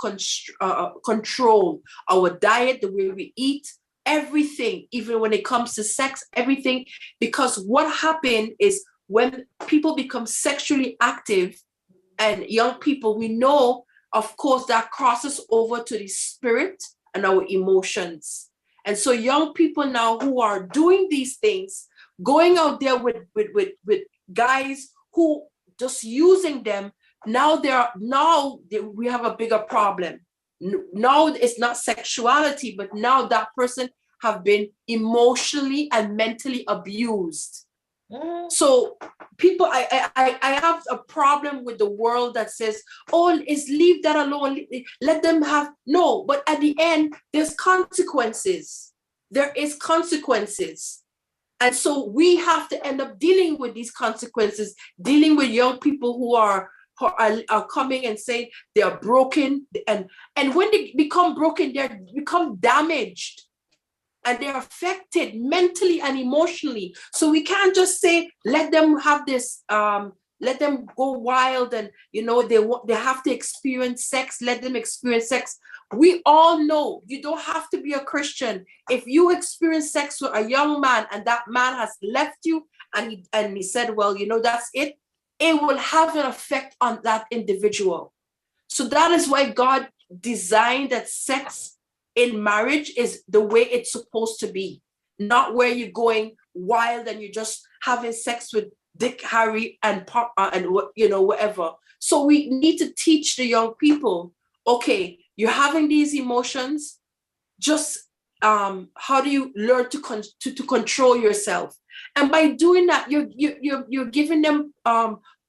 control. Our diet, the way we eat, everything, even when it comes to sex, everything. Because what happened is, when people become sexually active, and young people, we know, of course, that crosses over to the spirit and our emotions. And so young people now who are doing these things, going out there with guys who just using them, now we have a bigger problem. Now it's not sexuality, but now that person have been emotionally and mentally abused. So people, I have a problem with the world that says, oh, leave that alone, let them have. No, but at the end, there's consequences. There is consequences. And so we have to end up dealing with these consequences, dealing with young people who are are coming and saying they are broken, and when they become broken, they become damaged, and they're affected mentally and emotionally. So we can't just say let them have this, let them go wild, and they have to experience sex. Let them experience sex. We all know you don't have to be a Christian. If you experience sex with a young man and that man has left you, and he said, well, that's it will have an effect on that individual. So that is why God designed that sex in marriage is the way it's supposed to be, not where you're going wild and you're just having sex with Dick, Harry, and whatever. So we need to teach the young people, okay, you're having these emotions, just how do you learn to control yourself? And by doing that, you're giving them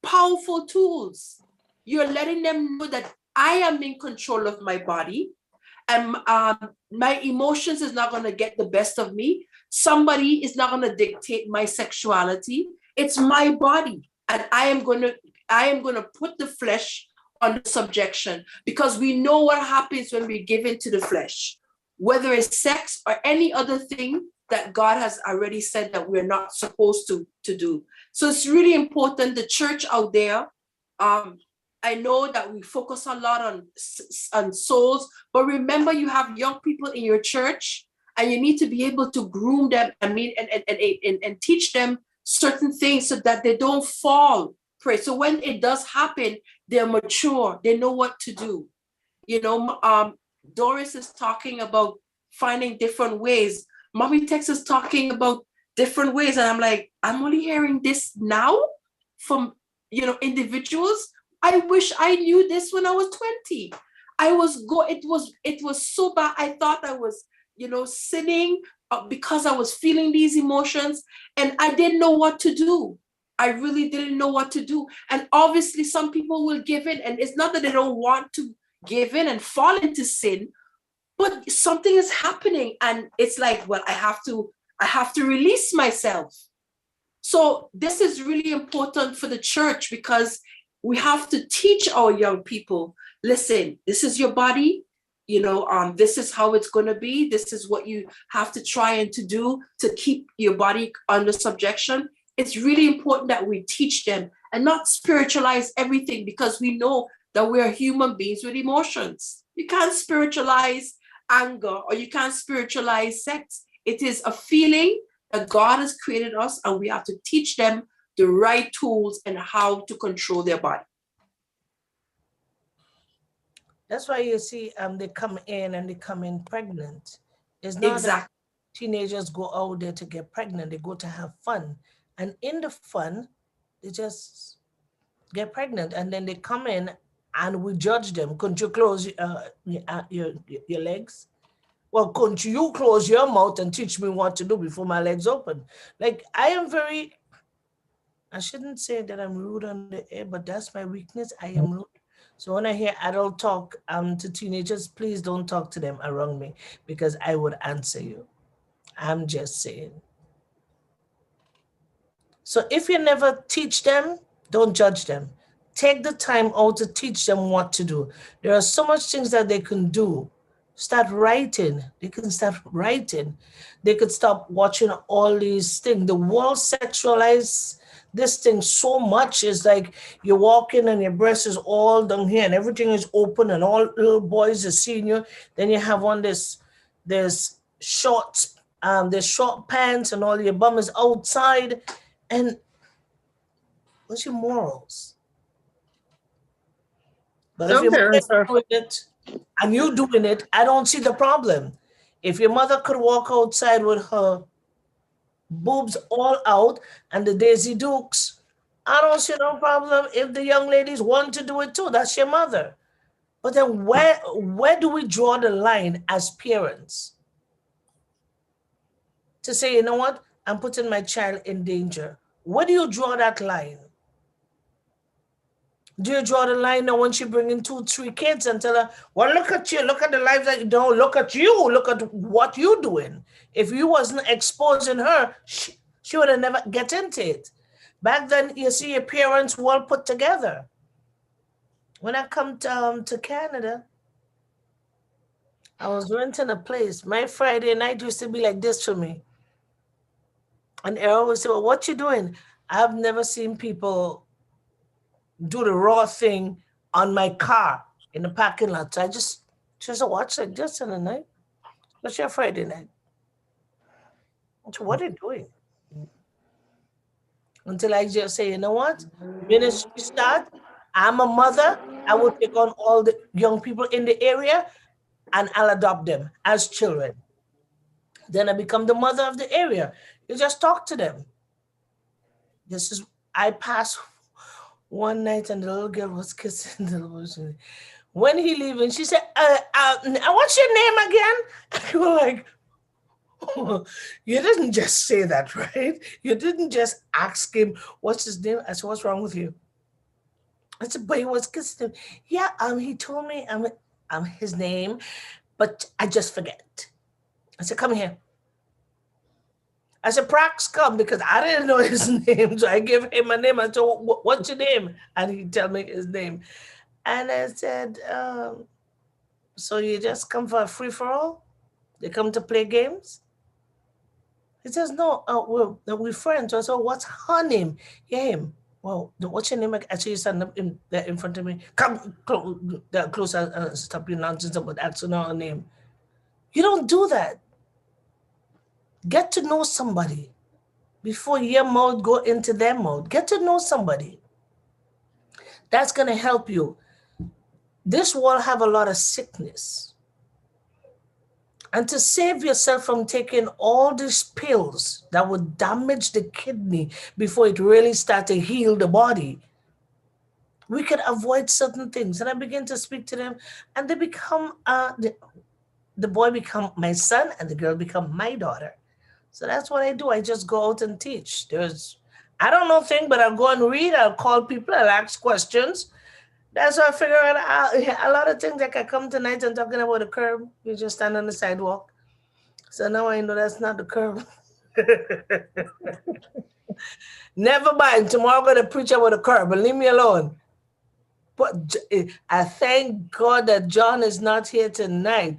powerful tools. You're letting them know that I am in control of my body, and my emotions is not going to get the best of me. Somebody is not going to dictate my sexuality. It's my body, and I am going to put the flesh under subjection, because we know what happens when we give in to the flesh, whether it's sex or any other thing that God has already said that we're not supposed to do. So it's really important, the church out there. I know that we focus a lot on souls, but remember, you have young people in your church, and you need to be able to groom them and teach them certain things so that they don't fall prey. So when it does happen, they're mature, they know what to do. Doris is talking about finding different ways. Mommy Tex is talking about different ways, and I'm like, I'm only hearing this now from individuals. I wish I knew this when I was 20. It was so bad. I thought I was sinning because I was feeling these emotions, and I didn't know what to do. I really didn't know what to do. And obviously some people will give in, and it's not that they don't want to give in and fall into sin, but something is happening, and it's like, well, I have to release myself. So this is really important for the church, because we have to teach our young people, listen, this is your body, this is how it's going to be. This is what you have to try and to do to keep your body under subjection. It's really important that we teach them and not spiritualize everything, because we know that we are human beings with emotions. You can't spiritualize anger, or you can't spiritualize sex. It is a feeling that God has created us, and we have to teach them the right tools and how to control their body. That's why you see they come in pregnant. It's not Exactly. that teenagers go out there to get pregnant. They go to have fun. And in the fun, they just get pregnant, and then they come in and we judge them. Couldn't you close your legs? Well, couldn't you close your mouth and teach me what to do before my legs open? Like, I shouldn't say that I'm rude on the air, but that's my weakness. I am rude. So when I hear adult talk to teenagers, please don't talk to them around me, because I would answer you. I'm just saying. So if you never teach them, don't judge them. Take the time out to teach them what to do. There are so much things that they can do. Start writing. They can start writing. They could stop watching all these things. The world sexualizes this thing so much. It's like you're walking and your breast is all down here and everything is open and all little boys are seeing you. Then you have on there's shorts, there's short pants, and all your bum is outside. And what's your morals? But if your mother is doing it and you doing it, I don't see the problem. If your mother could walk outside with her boobs all out and the Daisy Dukes, I don't see no problem if the young ladies want to do it too. That's your mother. But then where do we draw the line as parents? To say, you know what, I'm putting my child in danger. Where do you draw that line? Do you draw the line now when she bring in 2, 3 kids and tell her, well, look at you, look at the lives that you don't, look at you, look at what you're doing. If you wasn't exposing her, she would have never get into it. Back then, you see your parents well put together. When I come to Canada, I was renting a place. My Friday night used to be like this for me. And I always say, well, what you doing? I've never seen people do the raw thing on my car in the parking lot. So I just watch like this in the night, especially on Friday night. So what are you doing? Until I just say, you know what? Ministry start. I'm a mother. I will take on all the young people in the area and I'll adopt them as children. Then I become the mother of the area. You just talk to them. This is I passed one night and the little girl was kissing the little boy. When he leaving, she said, what's your name again? I go like, oh, you didn't just say that, right? You didn't just ask him, what's his name? I said, what's wrong with you? I said, but he was kissing him. Yeah, he told me his name, but I just forget. I said, come here. I said, Prax, come, because I didn't know his name. So I gave him a name. I said, what's your name? And he tell me his name. And I said, so you just come for a free-for-all? You come to play games? He says, no, we're friends. So I said, what's her name? Yeah, him. Well, what's your name? Actually, you stand up there in front of me. Come close and stop your nonsense about asking her name. You don't do that. Get to know somebody before your mouth go into their mouth. Get to know somebody. That's going to help you. This world have a lot of sickness. And to save yourself from taking all these pills that would damage the kidney before it really start to heal the body, we can avoid certain things. And I begin to speak to them and they become, the boy become my son and the girl become my daughter. So that's what I do. I just go out and teach. I don't know things, but I'll go and read. I'll call people. I'll ask questions. That's why I figure out a lot of things. Like I come tonight and talking about the curb. You just stand on the sidewalk. So now I know that's not the curb. Never mind. Tomorrow I'm going to preach about the curb, but leave me alone. But I thank God that John is not here tonight.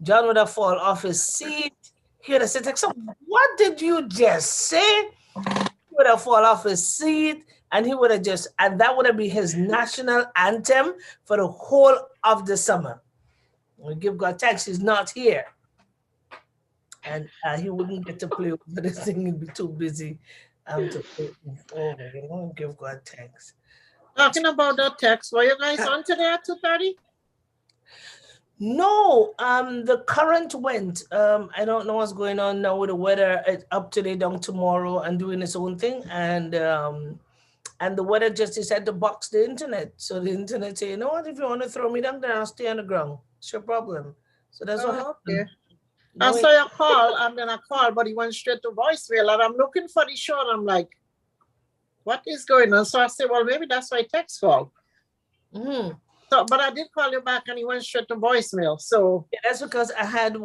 John would have fallen off his seat. He would have said, so what did you just say? He would have fallen off his seat and he would have and that would have been his national anthem for the whole of the summer. We give God thanks he's not here. And he wouldn't get to play with this thing, he'd be too busy to play over. You know, give God thanks. Talking about that text, were you guys on today at 2:30? No, the current went. I don't know what's going on now with the weather. It's up today, down tomorrow, and doing its own thing. And the weather just decided to box the internet. So the internet say, you know what? If you want to throw me down there, I'll stay on the ground. It's your problem. So that's what happened. Okay. I saw your call. I'm gonna call, but he went straight to voicemail, and I'm looking for the show. And I'm like, what is going on? So I said, well, maybe that's why text call. Mm-hmm. So, but I did call you back and he went straight to voicemail. So yeah, that's because I had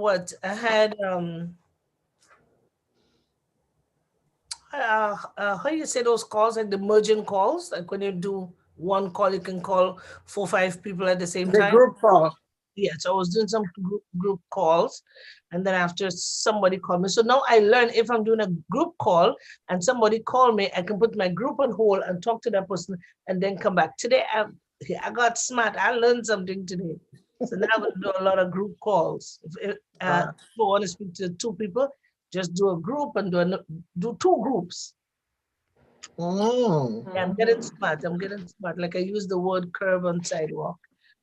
how you say those calls, like the merging calls, like when you do one call, you can call 4 or 5 people at the same time. The group call. Yeah, so I was doing some group calls, and then after somebody called me. So now I learned if I'm doing a group call and somebody called me, I can put my group on hold and talk to that person and then come back. Today I got smart. I learned something today. So now I'm going to do a lot of group calls. If I want to speak to 2 people, just do a group and do 2 groups. Mm. Yeah, I'm getting smart. Like I use the word curb on sidewalk.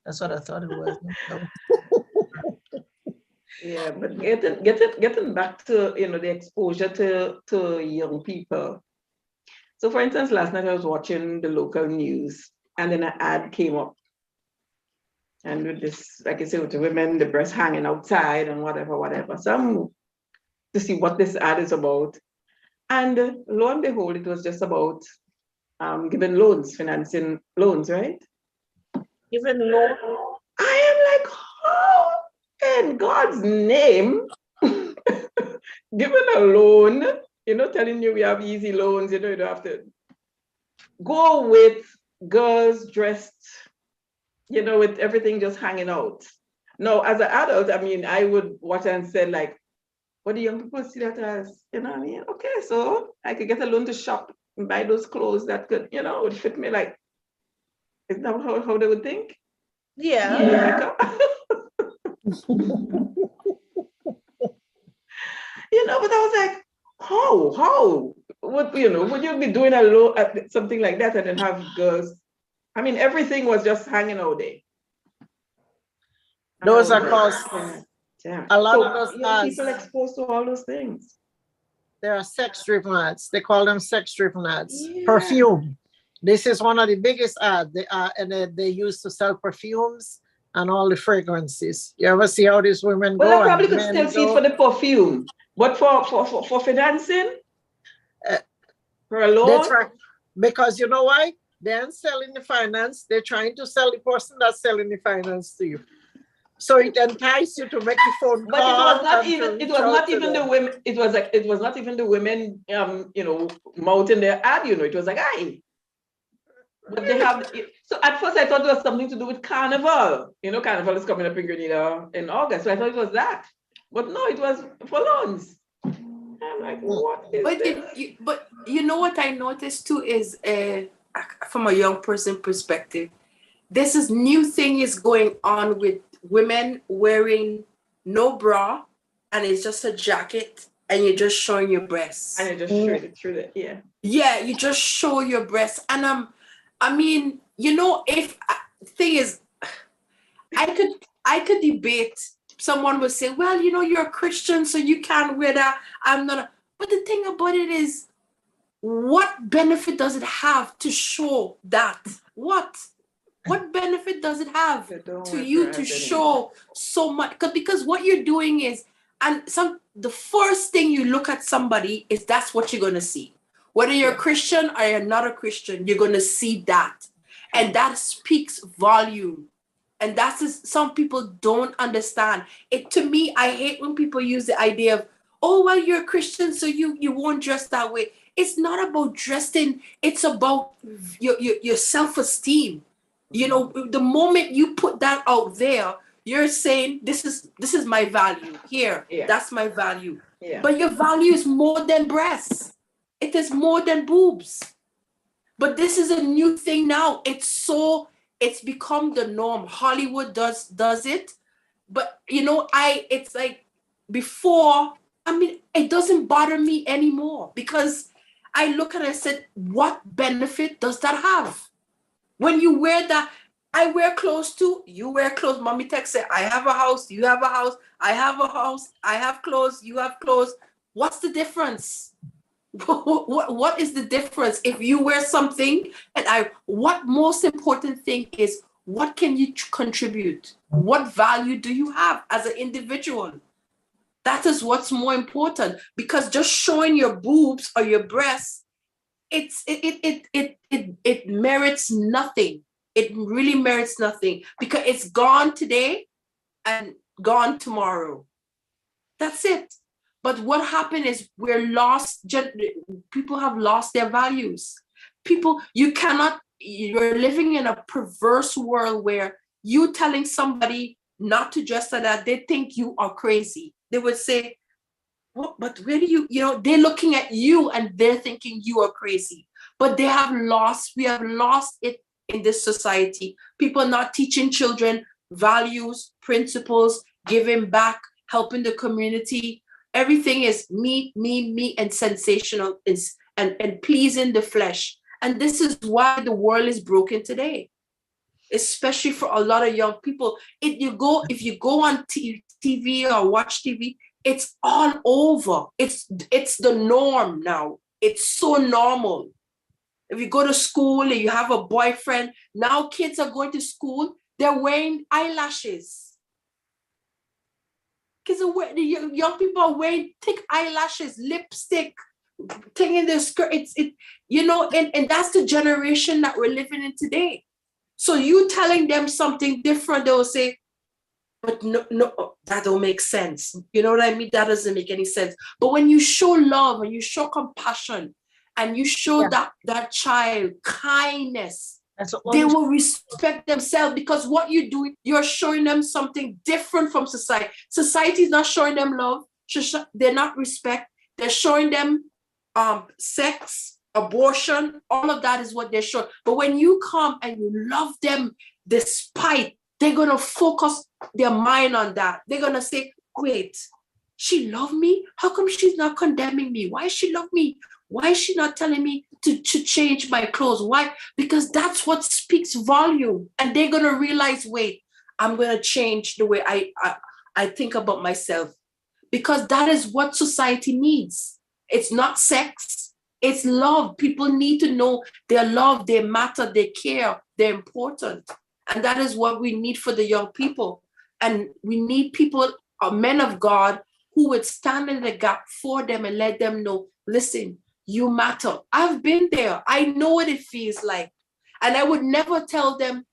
That's what I thought it was. Yeah, but getting back to the exposure to young people. So for instance, last night I was watching the local news and then an ad came up. And with this, like I said, with the women, the breast hanging outside and whatever. So I'm to see what this ad is about. And lo and behold, it was just about giving loans, financing loans, right? Even loan. I am like, how in God's name, giving a loan, telling you we have easy loans, you don't have to go with girls dressed you know, with everything just hanging out. No, as an adult, I mean, I would watch and say, like, what do young people see that as? You know what I mean? Okay, so I could get a loan to shop and buy those clothes that could, you know, would fit me. Like, is that how they would think? Yeah. Rebecca? You know, but I was like, how? What, you know, would you be doing a low something like that and then have girls? I mean, everything was just hanging out there. And I Those was are like, called, damn. a lot So of those young ads, people exposed to all those things. there are sex-driven ads. They call them sex-driven ads. Yeah. Perfume. This is one of the biggest ads. And they used to sell perfumes and all the fragrances. You ever see how these women Well, go I probably and could still men see it for go? the perfume, but for financing, Uh, for a They loan, try, because you know why? They aren't selling the finance. They're trying to sell the person that's selling the finance to you. So it entices you to make the phone but it was call not and to even. It reach was out not to even the them. women. It was like it was not even the women. You know, mouthing their ad. You know, it was like, "Aye." But they have. So at first, I thought it was something to do with Carnival. You know, Carnival is coming up in Grenada in August, so I thought it was that. But no, it was for loans. I'm like, what is this? But you know what I noticed too is, from a young person perspective, this is new thing is going on with women wearing no bra and it's just a jacket and you're just showing your breasts. And I just showed it through it, yeah. Yeah, you just show your breasts. And I mean, you know, if thing is, I could debate. Someone would say, well, you know, you're a Christian, so you can't wear that. I'm not. But the thing about it is, what benefit does it have to show that? What benefit does it have to you to show so much? Because what you're doing is, and the first thing you look at somebody is that's what you're gonna see. Whether you're a Christian or you're not a Christian, you're gonna see that, and that speaks volume. And that's some people don't understand it. To me, I hate when people use the idea of, oh, well, you're a Christian, so you won't dress that way. It's not about dressing. It's about your self-esteem. You know, the moment you put that out there, you're saying this is my value here. Yeah. That's my value. Yeah. But your value is more than breasts. It is more than boobs. But this is a new thing now. It's become the norm. Hollywood does it. But you know, it's like before, I mean, it doesn't bother me anymore because I look at it and said, what benefit does that have? When you wear that, I wear clothes too, you wear clothes. Mommy text say, I have a house, you have a house, I have a house, I have clothes, you have clothes. What's the difference? What is the difference if you wear something and what most important thing is, what can you contribute? What value do you have as an individual? That is what's more important, because just showing your boobs or your breasts, it merits nothing. It really merits nothing because it's gone today and gone tomorrow. That's it. But what happened is people have lost their values. You're living in a perverse world where you telling somebody not to dress like that, they think you are crazy. They would say, what, but where do they're looking at you and they're thinking you are crazy. But we have lost it in this society. People not teaching children values, principles, giving back, helping the community. Everything is me, and sensational and pleasing the flesh. And this is why the world is broken today, especially for a lot of young people. If you go on TV or watch TV, it's all over. It's the norm now. It's so normal. If you go to school and you have a boyfriend, now kids are going to school, they're wearing eyelashes. The young people are wearing thick eyelashes, lipstick, thing in their skirt. And that's the generation that we're living in today. So you telling them something different, they will say, but no, that don't make sense. You know what I mean? That doesn't make any sense. But when you show love and you show compassion and you show that child kindness, That's the They only. will respect themselves, because what you do, you're showing them something different from society. Society is not showing them love. They're not respect. They're showing them sex, abortion, all of that is what they're showing. But when you come and you love them despite, they're going to focus their mind on that. They're going to say, wait, she loved me? How come she's not condemning me? Why she love me? Why is she not telling me to change my clothes? Why? Because that's what speaks volume. And they're going to realize, wait, I'm going to change the way I think about myself. Because that is what society needs. It's not sex, it's love. People need to know they're loved, they matter, they care, they're important. And that is what we need for the young people. And we need people, men of God, who would stand in the gap for them and let them know, listen, you matter. I've been there. I know what it feels like. And I would never tell them,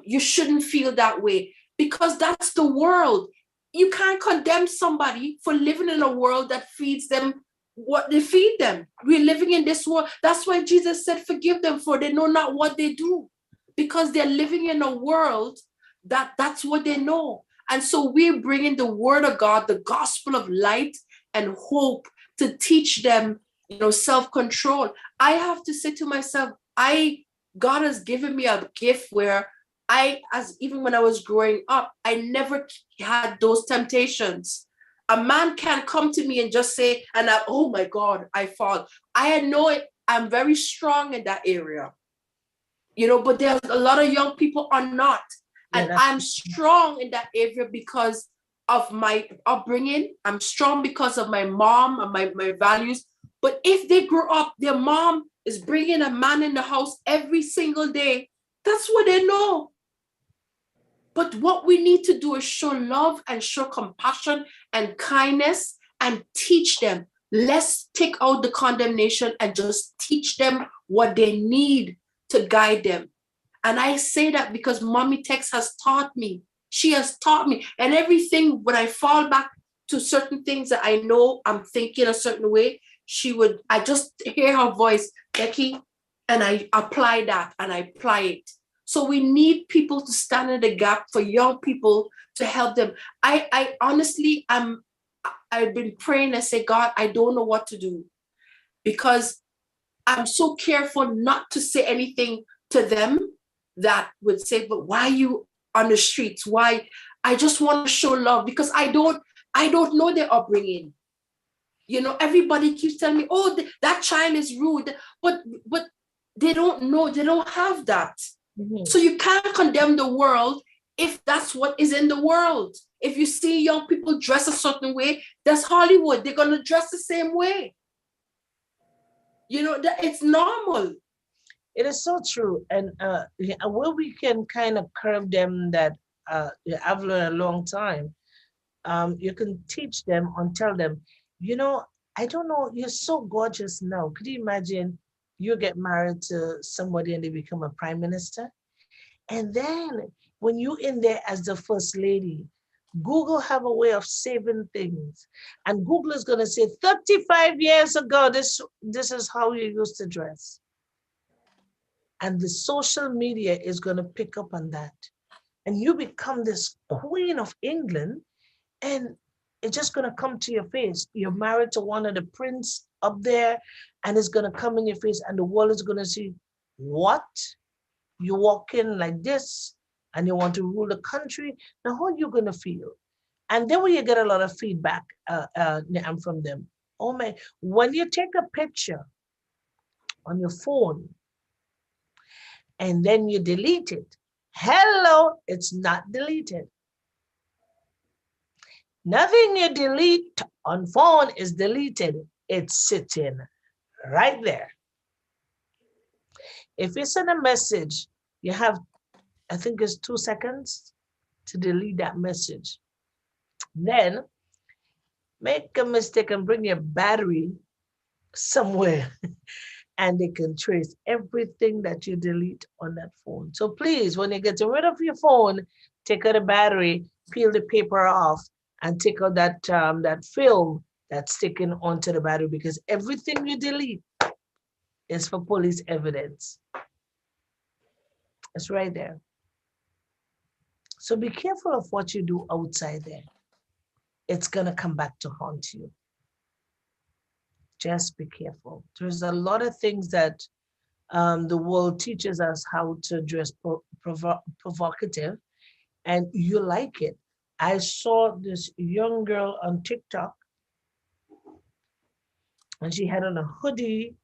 you shouldn't feel that way, because that's the world. You can't condemn somebody for living in a world that feeds them what they feed them. We're living in this world. That's why Jesus said, forgive them, for they know not what they do, because they're living in a world that's what they know. And so we're bringing the word of God, the gospel of light and hope, to teach them, self-control. I have to say to myself, God has given me a gift where even when I was growing up, I never had those temptations. A man can't come to me and just say, oh my God, I fall. I know it. I'm very strong in that area, but there's a lot of young people are not. And I'm strong in that area because of my upbringing. I'm strong because of my mom and my values. But if they grow up, their mom is bringing a man in the house every single day, that's what they know. But what we need to do is show love and show compassion and kindness and teach them. Let's take out the condemnation and just teach them what they need to guide them. And I say that because Mommy Tex has taught me. She has taught me. And everything, when I fall back to certain things that I know I'm thinking a certain way, I just hear her voice, Becky, and I apply that and I apply it. So we need people to stand in the gap for young people to help them. I honestly, I've been praying and say, God, I don't know what to do, because I'm so careful not to say anything to them that would say, but why are you on the streets? Why? I just want to show love, because I don't know their upbringing. Everybody keeps telling me, oh, that child is rude, but they don't know, they don't have that. Mm-hmm. So you can't condemn the world if that's what is in the world. If you see young people dress a certain way, that's Hollywood. They're going to dress the same way. That it's normal. It is so true. And where we can kind of curb them, that I've learned a long time, you can teach them and tell them, I don't know, you're so gorgeous now. Could you imagine you get married to somebody and they become a prime minister? And then when you're in there as the first lady, Google have a way of saving things. And Google is going to say, 35 years ago, this is how you used to dress. And the social media is going to pick up on that. And you become this queen of England, and it's just going to come to your face. You're married to one of the prince up there, and it's going to come in your face, and the world is going to see, what? You walk in like this, and you want to rule the country? Now, how are you going to feel? And then when you get a lot of feedback from them, oh man, when you take a picture on your phone, and then you delete it, hello, it's not deleted. Nothing you delete on phone is deleted. It's sitting right there. If you send a message, you have, I think it's 2 seconds to delete that message. Then make a mistake and bring your battery somewhere and they can trace everything that you delete on that phone. So please, when you get rid of your phone, take out the battery, peel the paper off, and take out that film that's sticking onto the battery, because everything you delete is for police evidence. It's right there. So be careful of what you do outside there. It's going to come back to haunt you. Just be careful. There's a lot of things that the world teaches us how to dress provocative, and you like it. I saw this young girl on TikTok, and she had on a hoodie,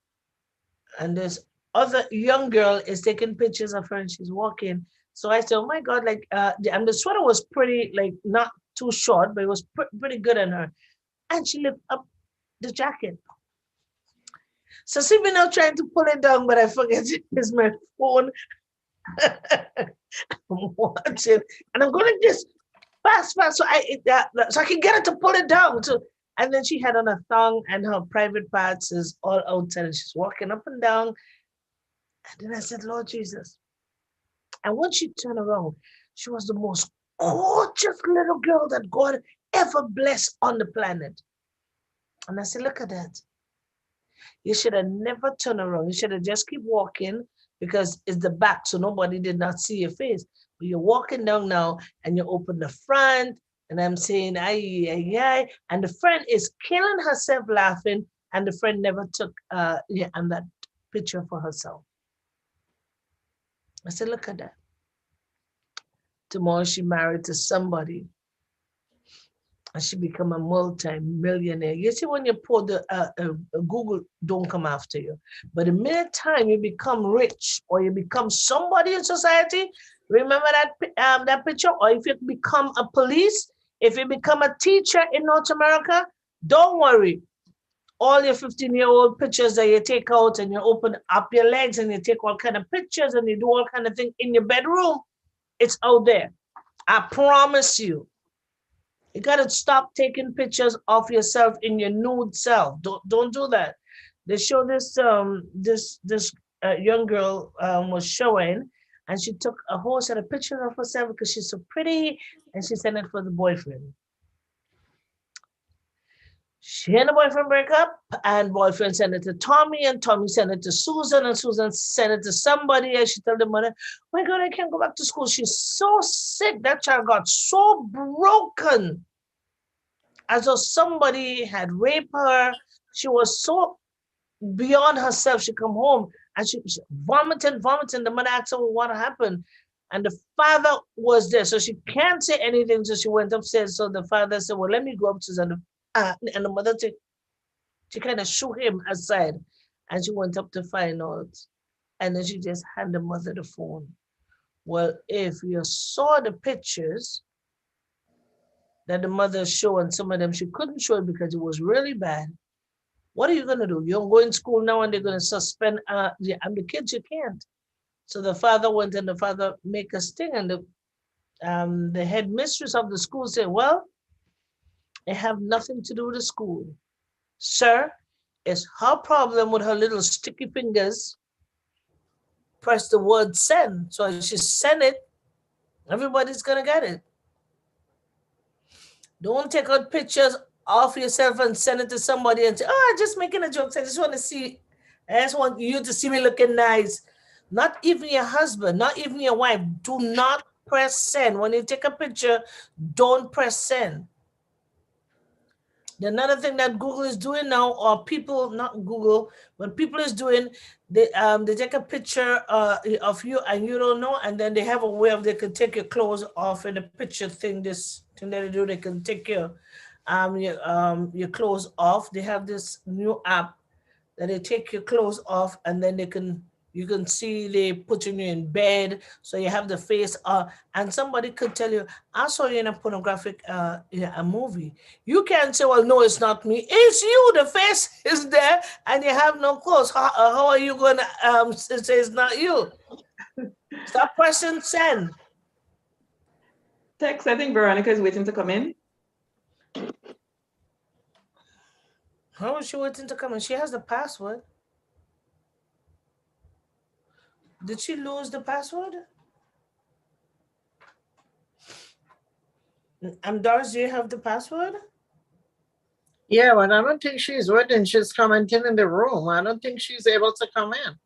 and this other young girl is taking pictures of her, and she's walking. So I said, "Oh my God!" Like, and the sweater was pretty, like not too short, but it was pretty good on her. And she lifted up the jacket. So see me now trying to pull it down, but I forget it's my phone. I'm watching, and I'm going just fast, so so I can get her to pull it down. So, and then she had on a thong, and her private parts is all outside, and she's walking up and down. And then I said, Lord Jesus. And when she turned around, she was the most gorgeous little girl that God ever blessed on the planet. And I said, look at that. You should have never turned around. You should have just keep walking because it's the back, so nobody did not see your face. But you're walking down now and you open the front, and I'm saying, ay, ay, ay. And the friend is killing herself laughing, and the friend never took and that picture for herself. I said, look at that. Tomorrow she married to somebody and she become a multi-millionaire. You see, when you put the Google don't come after you. But the minute time you become rich or you become somebody in society, remember that picture? Or if you become a police, if you become a teacher in North America, don't worry. All your 15-year-old pictures that you take out and you open up your legs and you take all kind of pictures and you do all kind of things in your bedroom, it's out there. I promise you. You gotta stop taking pictures of yourself in your nude self. Don't do that. They show this young girl was showing, and she took a whole set of pictures of herself because she's so pretty, and she sent it for the boyfriend. She and the boyfriend break up, and boyfriend sent it to Tommy, and Tommy sent it to Susan, and Susan sent it to somebody, and she told the mother, oh my God, I can't go back to school. She's so sick. That child got so broken, as though somebody had raped her. She was so beyond herself. She come home, and she vomiting. The mother asked her, well, what happened? And the father was there, so she can't say anything, so she went upstairs. So the father said, well, let me go upstairs, and the mother she kind of shook him aside, and she went up to find out. And then she just handed the mother the phone. Well, if you saw the pictures that the mother showed, and some of them she couldn't show it because it was really bad. What are you going to do? You're going to school now and they're going to suspend, and the kids, you can't. So the father went, and the father make a sting, and the headmistress of the school said, well, it have nothing to do with the school. Sir, it's her problem with her little sticky fingers. Press the word send. So if she send it, everybody's going to get it. Don't take out pictures of yourself and send it to somebody and say, oh, I'm just making a joke. I just want to see, I just want you to see me looking nice. Not even your husband, not even your wife. Do not press send. When you take a picture, don't press send. Another thing that Google is doing now, or people, not Google, but people is doing, they take a picture of you and you don't know, and then they have a way of they can take your clothes off in the picture thing. This thing that they do, they can take your clothes off. They have this new app that they take your clothes off, and then you can see they putting you in bed, so you have the face and somebody could tell you, I saw you in a pornographic a movie. You can't say, well, no, it's not me. It's you. The face is there, and you have no clothes. How are you going to say it's not you? Stop pressing send. Text, I think Veronica is waiting to come in. How is she waiting to come in? She has the password. Did she lose the password? Doris, do you have the password? Yeah, but I don't think she's waiting. She's commenting in the room. I don't think she's able to come in.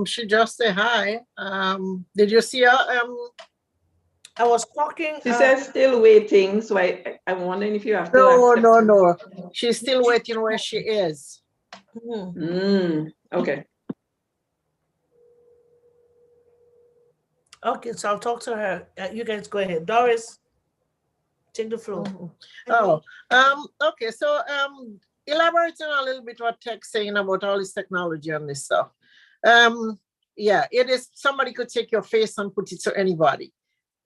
She just say hi. Did you see her? I was talking. She says still waiting, so I'm wondering if you have to No, accept no, her. no. She's still waiting where she is. Okay. Okay, so I'll talk to her. You guys go ahead. Doris, take the floor. Oh, okay. So, elaborating a little bit what Tech's saying about all this technology and this stuff. Yeah, it is. Somebody could take your face and put it to anybody,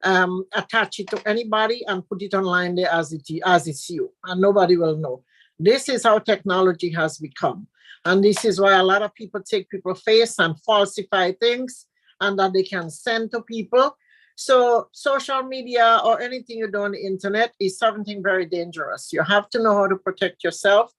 attach it to anybody and put it online there as it's you, and nobody will know. This is how technology has become, and this is why a lot of people take people's face and falsify things, and that they can send to people. So social media or anything you do on the internet is something very dangerous. You have to know how to protect yourself.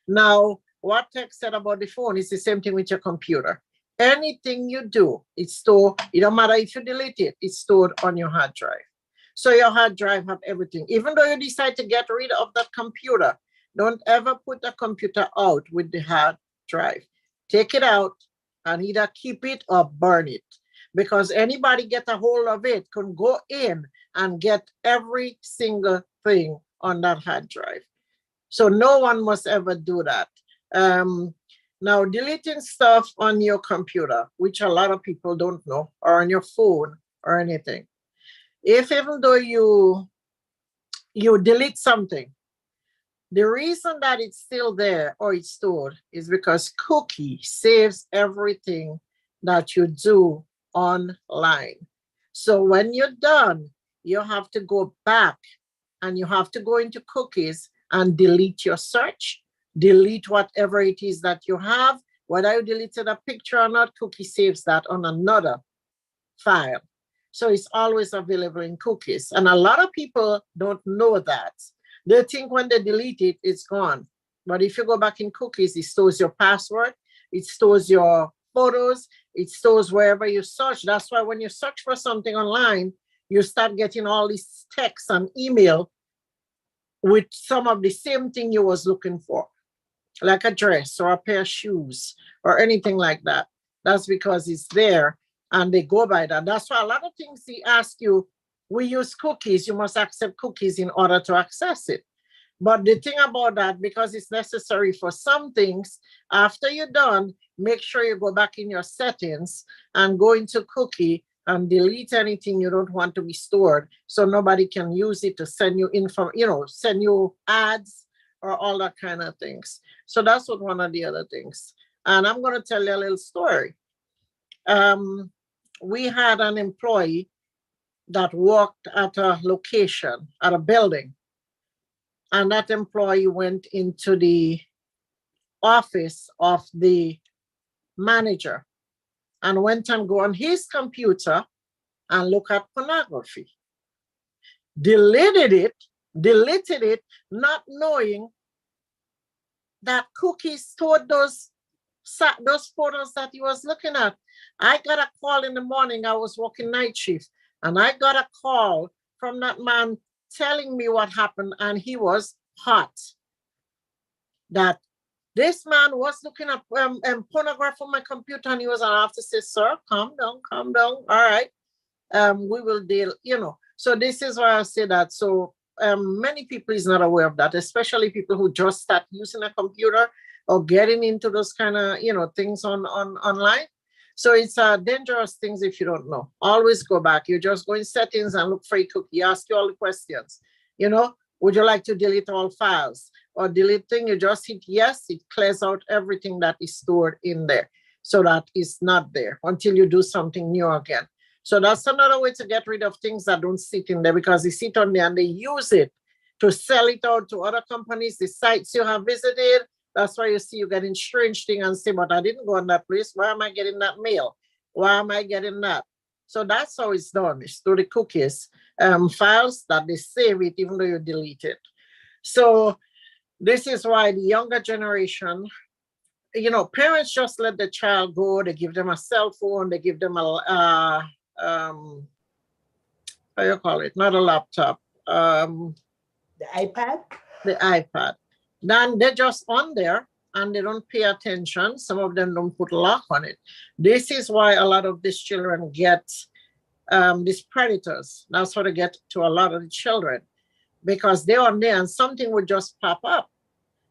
Now, what Tech said about the phone is the same thing with your computer. Anything you do, it's stored. It don't matter if you delete it, it's stored on your hard drive. So your hard drive have everything. Even though you decide to get rid of that computer, don't ever put the computer out with the hard drive. Take it out and either keep it or burn it. Because anybody get a hold of it can go in and get every single thing on that hard drive. So no one must ever do that. Now, deleting stuff on your computer, which a lot of people don't know, or on your phone or anything. If even though you delete something, the reason that it's still there or it's stored is because cookie saves everything that you do online. So when you're done, you have to go back and you have to go into cookies and delete your search, delete whatever it is that you have. Whether you deleted a picture or not, cookie saves that on another file. So it's always available in cookies. And a lot of people don't know that. They think when they delete it, it's gone. But if you go back in cookies, it stores your password, it stores your photos, it stores wherever you search. That's why when you search for something online, you start getting all these texts and email with some of the same thing you was looking for, like a dress or a pair of shoes or anything like that. That's because it's there and they go by that. That's why a lot of things they ask you, we use cookies, you must accept cookies in order to access it. But the thing about that, because it's necessary for some things, after you're done, make sure you go back in your settings and go into cookie and delete anything you don't want to be stored so nobody can use it to send you info, send you ads or all that kind of things. So that's what one of the other things. And I'm going to tell you a little story. We had an employee that worked at a location, at a building. And that employee went into the office of the manager and went and go on his computer and look at pornography. Deleted it, not knowing that cookies stored those photos that he was looking at. I got a call in the morning. I was working night shift, and I got a call from that man telling me what happened, and he was hot. That this man was looking at pornography on my computer, and he was, I have to say, sir, calm down. All right. We will deal, So this is why I say that. So many people is not aware of that, especially people who just start using a computer or getting into those kind of, things on online. So it's dangerous things if you don't know. Always go back. You just go in settings and look for a cookie. Ask you all the questions. Would you like to delete all files or delete thing? You just hit yes. It clears out everything that is stored in there, so that it's not there until you do something new again. So that's another way to get rid of things that don't sit in there, because they sit on there and they use it to sell it out to other companies, the sites you have visited. That's why you see you getting strange things and say, but I didn't go on that place. Why am I getting that mail? Why am I getting that? So that's how it's done. It's through the cookies files that they save it even though you delete it. So this is why the younger generation, parents just let the child go. They give them a cell phone. They give them a how you call it? Not a laptop. The iPad. The iPad. Then they're just on there and they don't pay attention. Some of them don't put lock on it. This is why a lot of these children get these predators. That's how they get to a lot of the children, because they're on there and something would just pop up,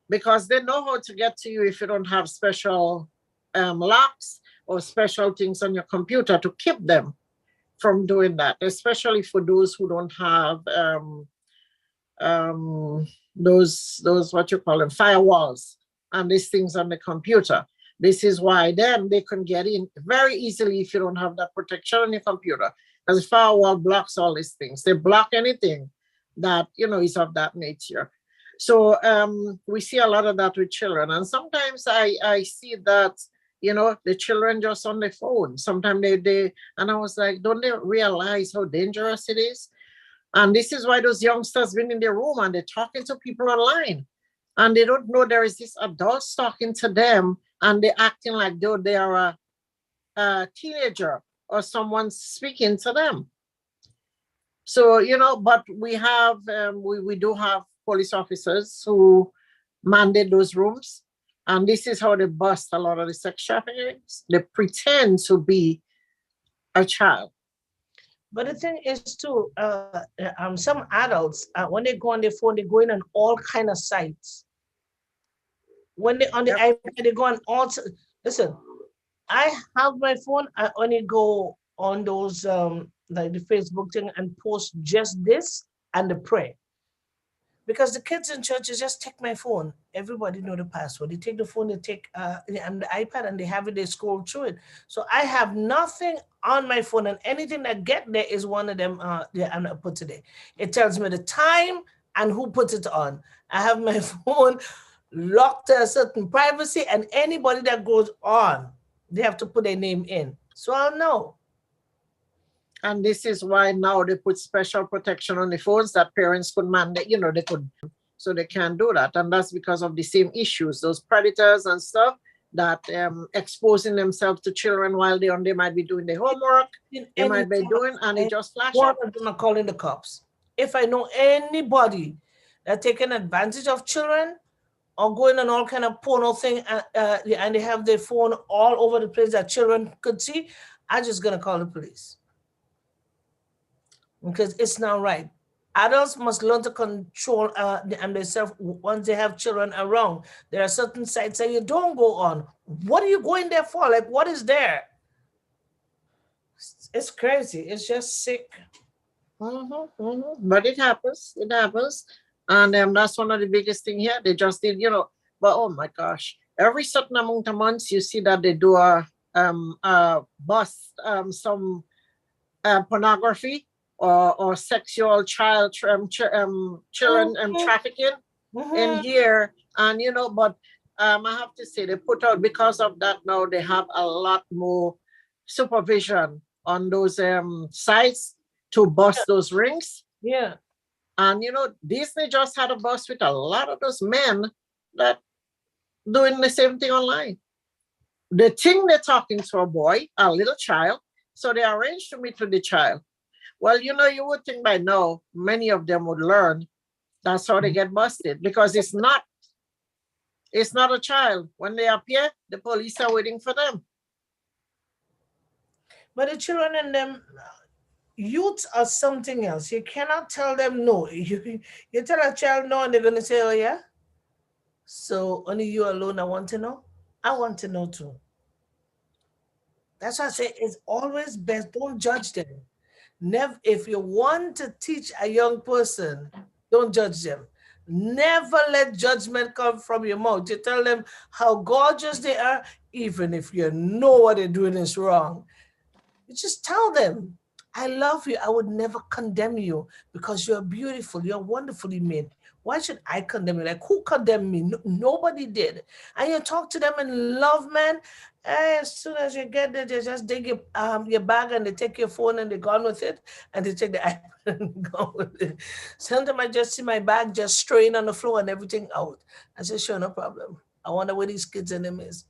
because they know how to get to you if you don't have special locks or special things on your computer to keep them from doing that, especially for those who don't have those what you call them, firewalls and these things on the computer. This is why then they can get in very easily if you don't have that protection on your computer, because the firewall blocks all these things. They block anything that is of that nature. So we see a lot of that with children, and sometimes I see that the children just on the phone. Sometimes they and I was like, don't they realize how dangerous it is? And this is why those youngsters been in their room and they're talking to people online, and they don't know there is this adult talking to them, and they're acting like though they are a teenager or someone speaking to them. So but we have we do have police officers who mandate those rooms, and this is how they bust a lot of the sex trafficking. They pretend to be a child. But the thing is too, some adults, when they go on their phone, they go in on all kind of sites. When they on the Yep. iPad, they go on all. Listen, I have my phone. I only go on those like the Facebook thing and post just this and the prayer. Because the kids in churches just take my phone. Everybody know the password. They take the phone, they take and the iPad, and they have it. They scroll through it. So I have nothing on my phone, and anything that get there is one of them. Yeah, and I put today. It tells me the time and who put it on. I have my phone locked to a certain privacy, and anybody that goes on, they have to put their name in. So I'll know. And this is why now they put special protection on the phones that parents could mandate, they could, so they can't do that. And that's because of the same issues, those predators and stuff that exposing themselves to children while they might be doing their homework, In they any might be doing, and it just flash one up. of them are calling the cops. If I know anybody that taking advantage of children or going on all kind of porno thing and they have their phone all over the place that children could see, I'm just gonna call the police. Because it's not right. Adults must learn to control and themselves once they have children around. There are certain sites that you don't go on. What are you going there for? Like, what is there? It's crazy. It's just sick. But it happens. It happens. And that's one of the biggest thing here. They just did, but oh my gosh, every certain amount of months you see that they do a bust some pornography or sexual children trafficking in here. And but I have to say they put out, because of that now they have a lot more supervision on those sites to bust those rings. Yeah. And Disney just had a bust with a lot of those men that doing the same thing online. They think they're talking to a boy, a little child, so they arrange to meet with the child. Well, you would think by now many of them would learn that's how they get busted, because it's not a child. When they appear, the police are waiting for them. But the children and them youths are something else. You cannot tell them no. You tell a child no, and they're gonna say, "Oh yeah." So only you alone. I want to know. I want to know too. That's why I say it's always best. Don't judge them. Never. If you want to teach a young person, don't judge them. Never let judgment come from your mouth. You tell them how gorgeous they are, even if you know what they're doing is wrong. You just tell them, I love you. I would never condemn you because you're beautiful. You're wonderfully made. Why should I condemn you? Like, who condemned me? Nobody did. And you talk to them in love, man. As soon as you get there, they just dig your bag and they take your phone and they're gone with it. And they take the iPad and go with it. Sometimes I just see my bag just straying on the floor and everything out. I say, sure, no problem. I wonder where these kids in them is.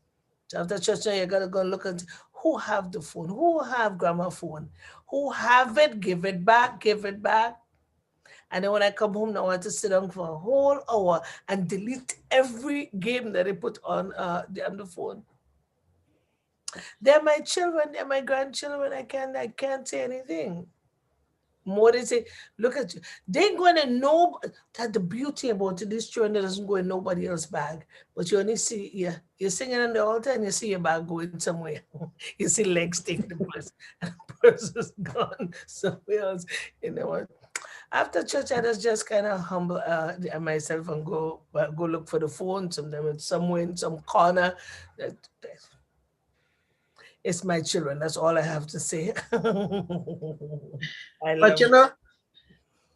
So after church, you gotta go look at who have the phone, who have grandma phone, who have it, give it back, give it back. And then when I come home now, I have to sit down for a whole hour and delete every game that I put on the phone. They're my children, they're my grandchildren. I can't say anything. More they say, look at you. They ain't going to know that the beauty about it, this children that doesn't go in nobody else's bag. But you only see, yeah, you're singing on the altar and you see your bag going somewhere. You see legs take the purse and the purse is gone somewhere else. You know what? After church, I just kind of humble myself and go look for the phone. Sometimes it's somewhere in some corner. That, it's my children. That's all I have to say. I But love.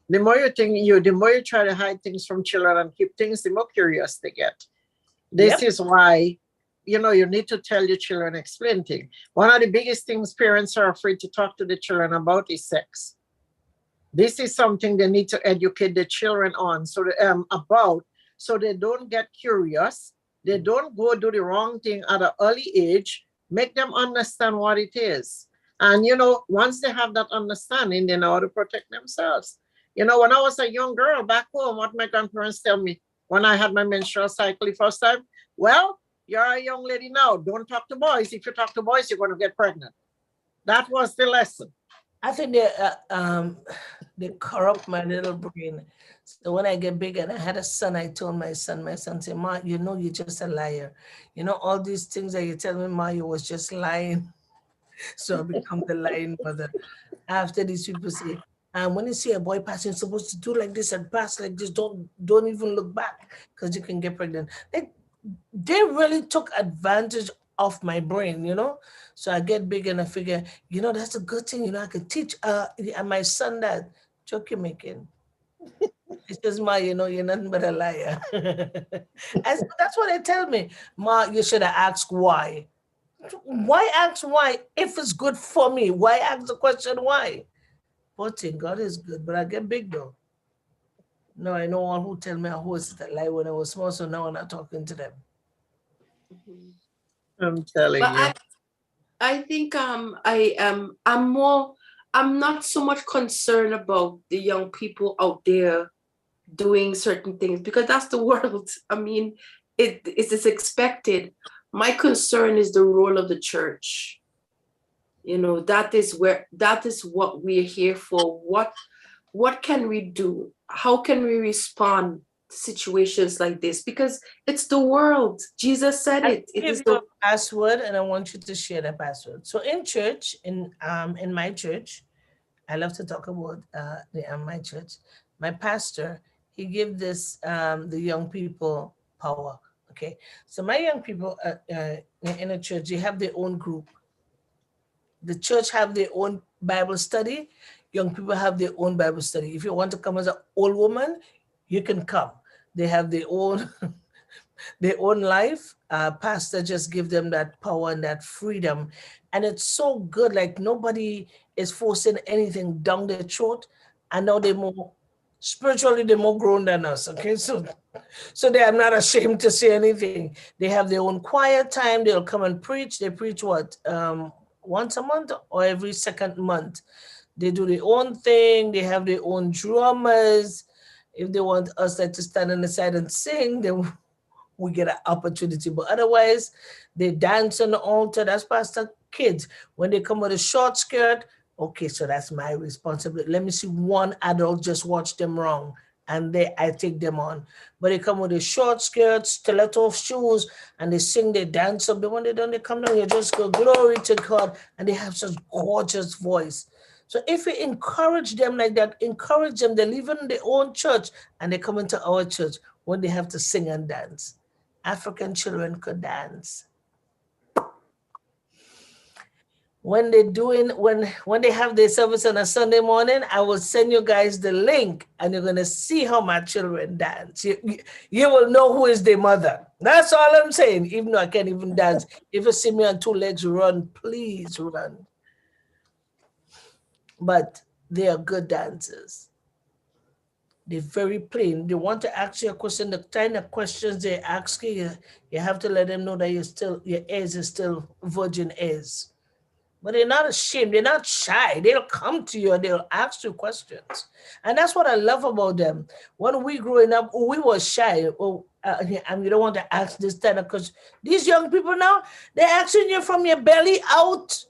the more you try to hide things from children and keep things, the more curious they get. This Yep. is why, you need to tell your children, explain things. One of the biggest things parents are afraid to talk to the children about is sex. This is something they need to educate the children on, about, so they don't get curious. They don't go do the wrong thing at an early age. Make them understand what it is. And once they have that understanding, they know how to protect themselves. When I was a young girl back home, what my grandparents tell me when I had my menstrual cycle the first time, well, you're a young lady now. Don't talk to boys. If you talk to boys, you're going to get pregnant. That was the lesson. I think they corrupt my little brain. So when I get big and I had a son, I told my son said, Ma, you're just a liar. All these things that you tell me, Ma, you was just lying. So I become the lying mother. After these people say, when you see a boy passing, you're supposed to do like this and pass like this. Don't even look back because you can get pregnant. They really took advantage of my brain. So I get big and I figure, that's a good thing. I could teach my son that. Joke you're making. It's just Ma, you're nothing but a liar. And so that's what they tell me. Ma, you should have asked why. Why ask why if it's good for me? Why ask the question why? Poor thing, God is good, but I get big though. No, I know all who tell me I was that lie when I was small, so now I'm not talking to them. Mhm. I'm telling But you. I think I'm not so much concerned about the young people out there doing certain things because that's the world. I mean, it is expected. My concern is the role of the church. That is what we're here for. What can we do? How can we respond to situations like this? Because it's the world. Jesus said I'll it. It give is you the a password and I want you to share the password. So in church, in my church, I love to talk about my church. My pastor, he gave this the young people power. Okay, so my young people in a church, they have their own group. The church have their own Bible study. Young people have their own Bible study. If you want to come as an old woman, you can come. They have their own their own life. Pastor just give them that power and that freedom, and it's so good. Like nobody is forcing anything down their throat. I know they're more spiritually they're more grown than us. Okay, so they are not ashamed to say anything. They have their own quiet time. They'll come and preach. They preach what once a month or every second month. They do their own thing. They have their own drummers. If they want us like to stand on the side and sing, then we get an opportunity. But otherwise, they dance on the altar. That's Pastor kids. When they come with a short skirt, okay, so that's my responsibility. Let me see one adult just watch them wrong. And I take them on. But they come with a short skirts, stiletto shoes, and they sing, they dance up. But when they done, they come down, you just go, glory to God. And they have such gorgeous voice. So if we encourage them like that, encourage them, they live in their own church and they come into our church when they have to sing and dance. African children could dance. When they doing when they have their service on a Sunday morning, I will send you guys the link and you're gonna see how my children dance. You will know who is their mother. That's all I'm saying. Even though I can't even dance. If you see me on two legs run, please run. But they are good dancers. They're very plain. They want to ask you a question. The kind of questions they ask you, you have to let them know that your ears are still virgin ears. but they're not ashamed. They're not shy. They'll come to you and they'll ask you questions. And that's what I love about them. When we growing up, we were shy. Oh, and you don't want to ask this kind of because these young people now, they're asking you from your belly out,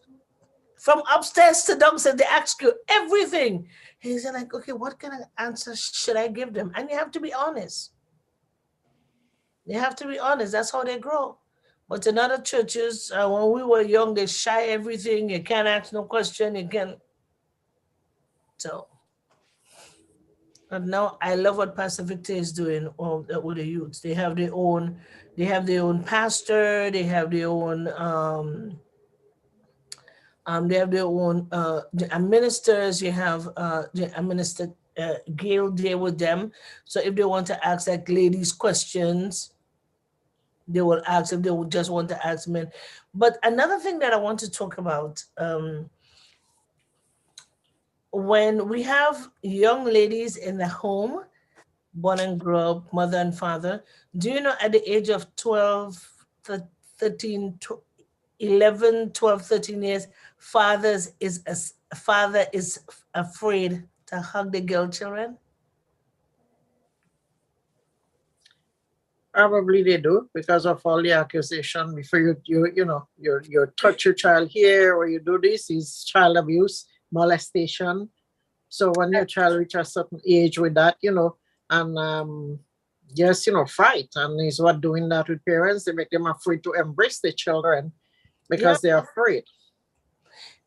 from upstairs to downstairs. They ask you everything. And you're like, okay, what kind of answer should I give them? And you have to be honest. You have to be honest. That's how they grow. But in other churches, when we were young, they shy everything. You can't ask no question. You can. So, and now I love what Pastor Victor is doing with the youths. They have their own pastor. They have their own ministers. You have a minister Gail there with them. So if they want to ask like ladies questions, they will ask. If they would just want to ask men. But another thing that I want to talk about, when we have young ladies in the home, born and grow up, mother and father, do you know at the age of 12, 13, 11, 12, 13 years, father is afraid to hug the girl children? Probably they do because of all the accusation. Before you touch your child here or you do this is child abuse, molestation. So when your child reach a certain age with that, and just fight, and is what doing that with parents. They make them afraid to embrace the children Yeah. because they're afraid.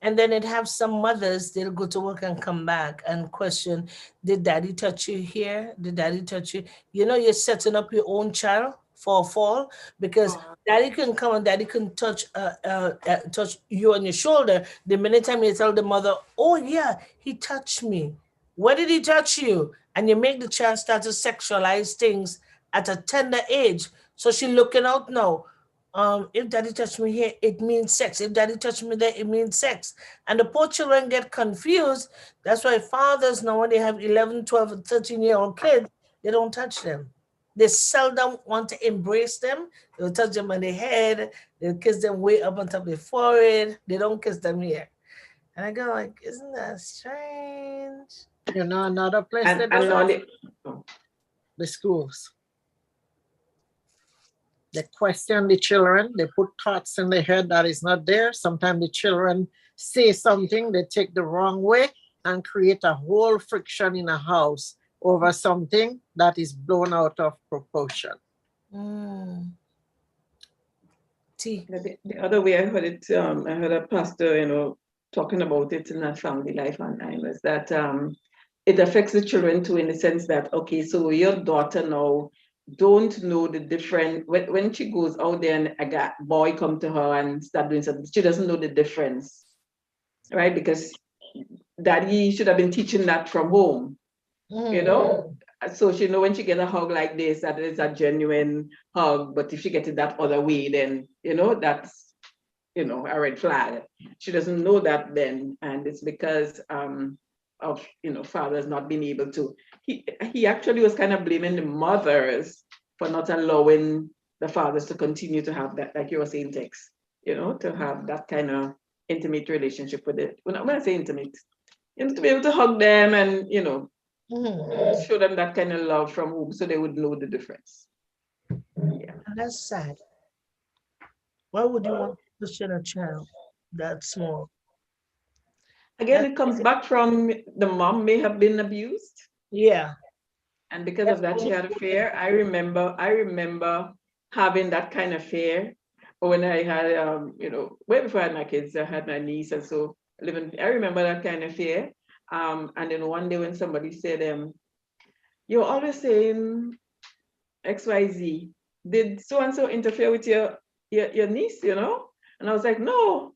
And then it have some mothers, they'll go to work and come back and question, did daddy touch you here? Did daddy touch you? You know, you're setting up your own child for a fall because daddy can come and daddy can touch you on your shoulder. The minute time you tell the mother, oh yeah, he touched me. Where did he touch you? And you make the child start to sexualize things at a tender age. So she looking out now. If daddy touched me here, it means sex. If daddy touched me there, it means sex. And the poor children get confused. That's why fathers now, when they have 11, 12, and 13-year-old kids, they don't touch them. They seldom want to embrace them. They'll touch them on the head. They'll kiss them way up on top of their forehead. They don't kiss them here. And I go like, isn't that strange? Another place And, that and does on that, the, the schools. They question the children. They put thoughts in their head that is not there. Sometimes the children say something they take the wrong way and create a whole friction in a house over something that is blown out of proportion. Mm. T. the other way I heard it, I heard a pastor, talking about it in a family life online, was that it affects the children too, in the sense that, okay, so your daughter now don't know the difference when she goes out there and a boy come to her and start doing something, she doesn't know the difference, right? Because daddy should have been teaching that from home, so she know when she get a hug like this that it's a genuine hug, but if she gets it that other way, then that's a red flag. She doesn't know that then, and it's because of fathers not being able to. He actually was kind of blaming the mothers for not allowing the fathers to continue to have that, like you were saying, Tex, to have that kind of intimate relationship with it. When I say intimate, to be able to hug them and show them that kind of love from home, so they would know the difference. Yeah, And that's sad. Why would you want to question a child that small? again, it comes back from the mom may have been abused, Yeah. and because of that she had a fear. I remember having that kind of fear when I had way before I had my kids. I had my niece, and so I remember that kind of fear. And then one day when somebody said, you're always saying XYZ, did so and so interfere with your niece, and I was like, no.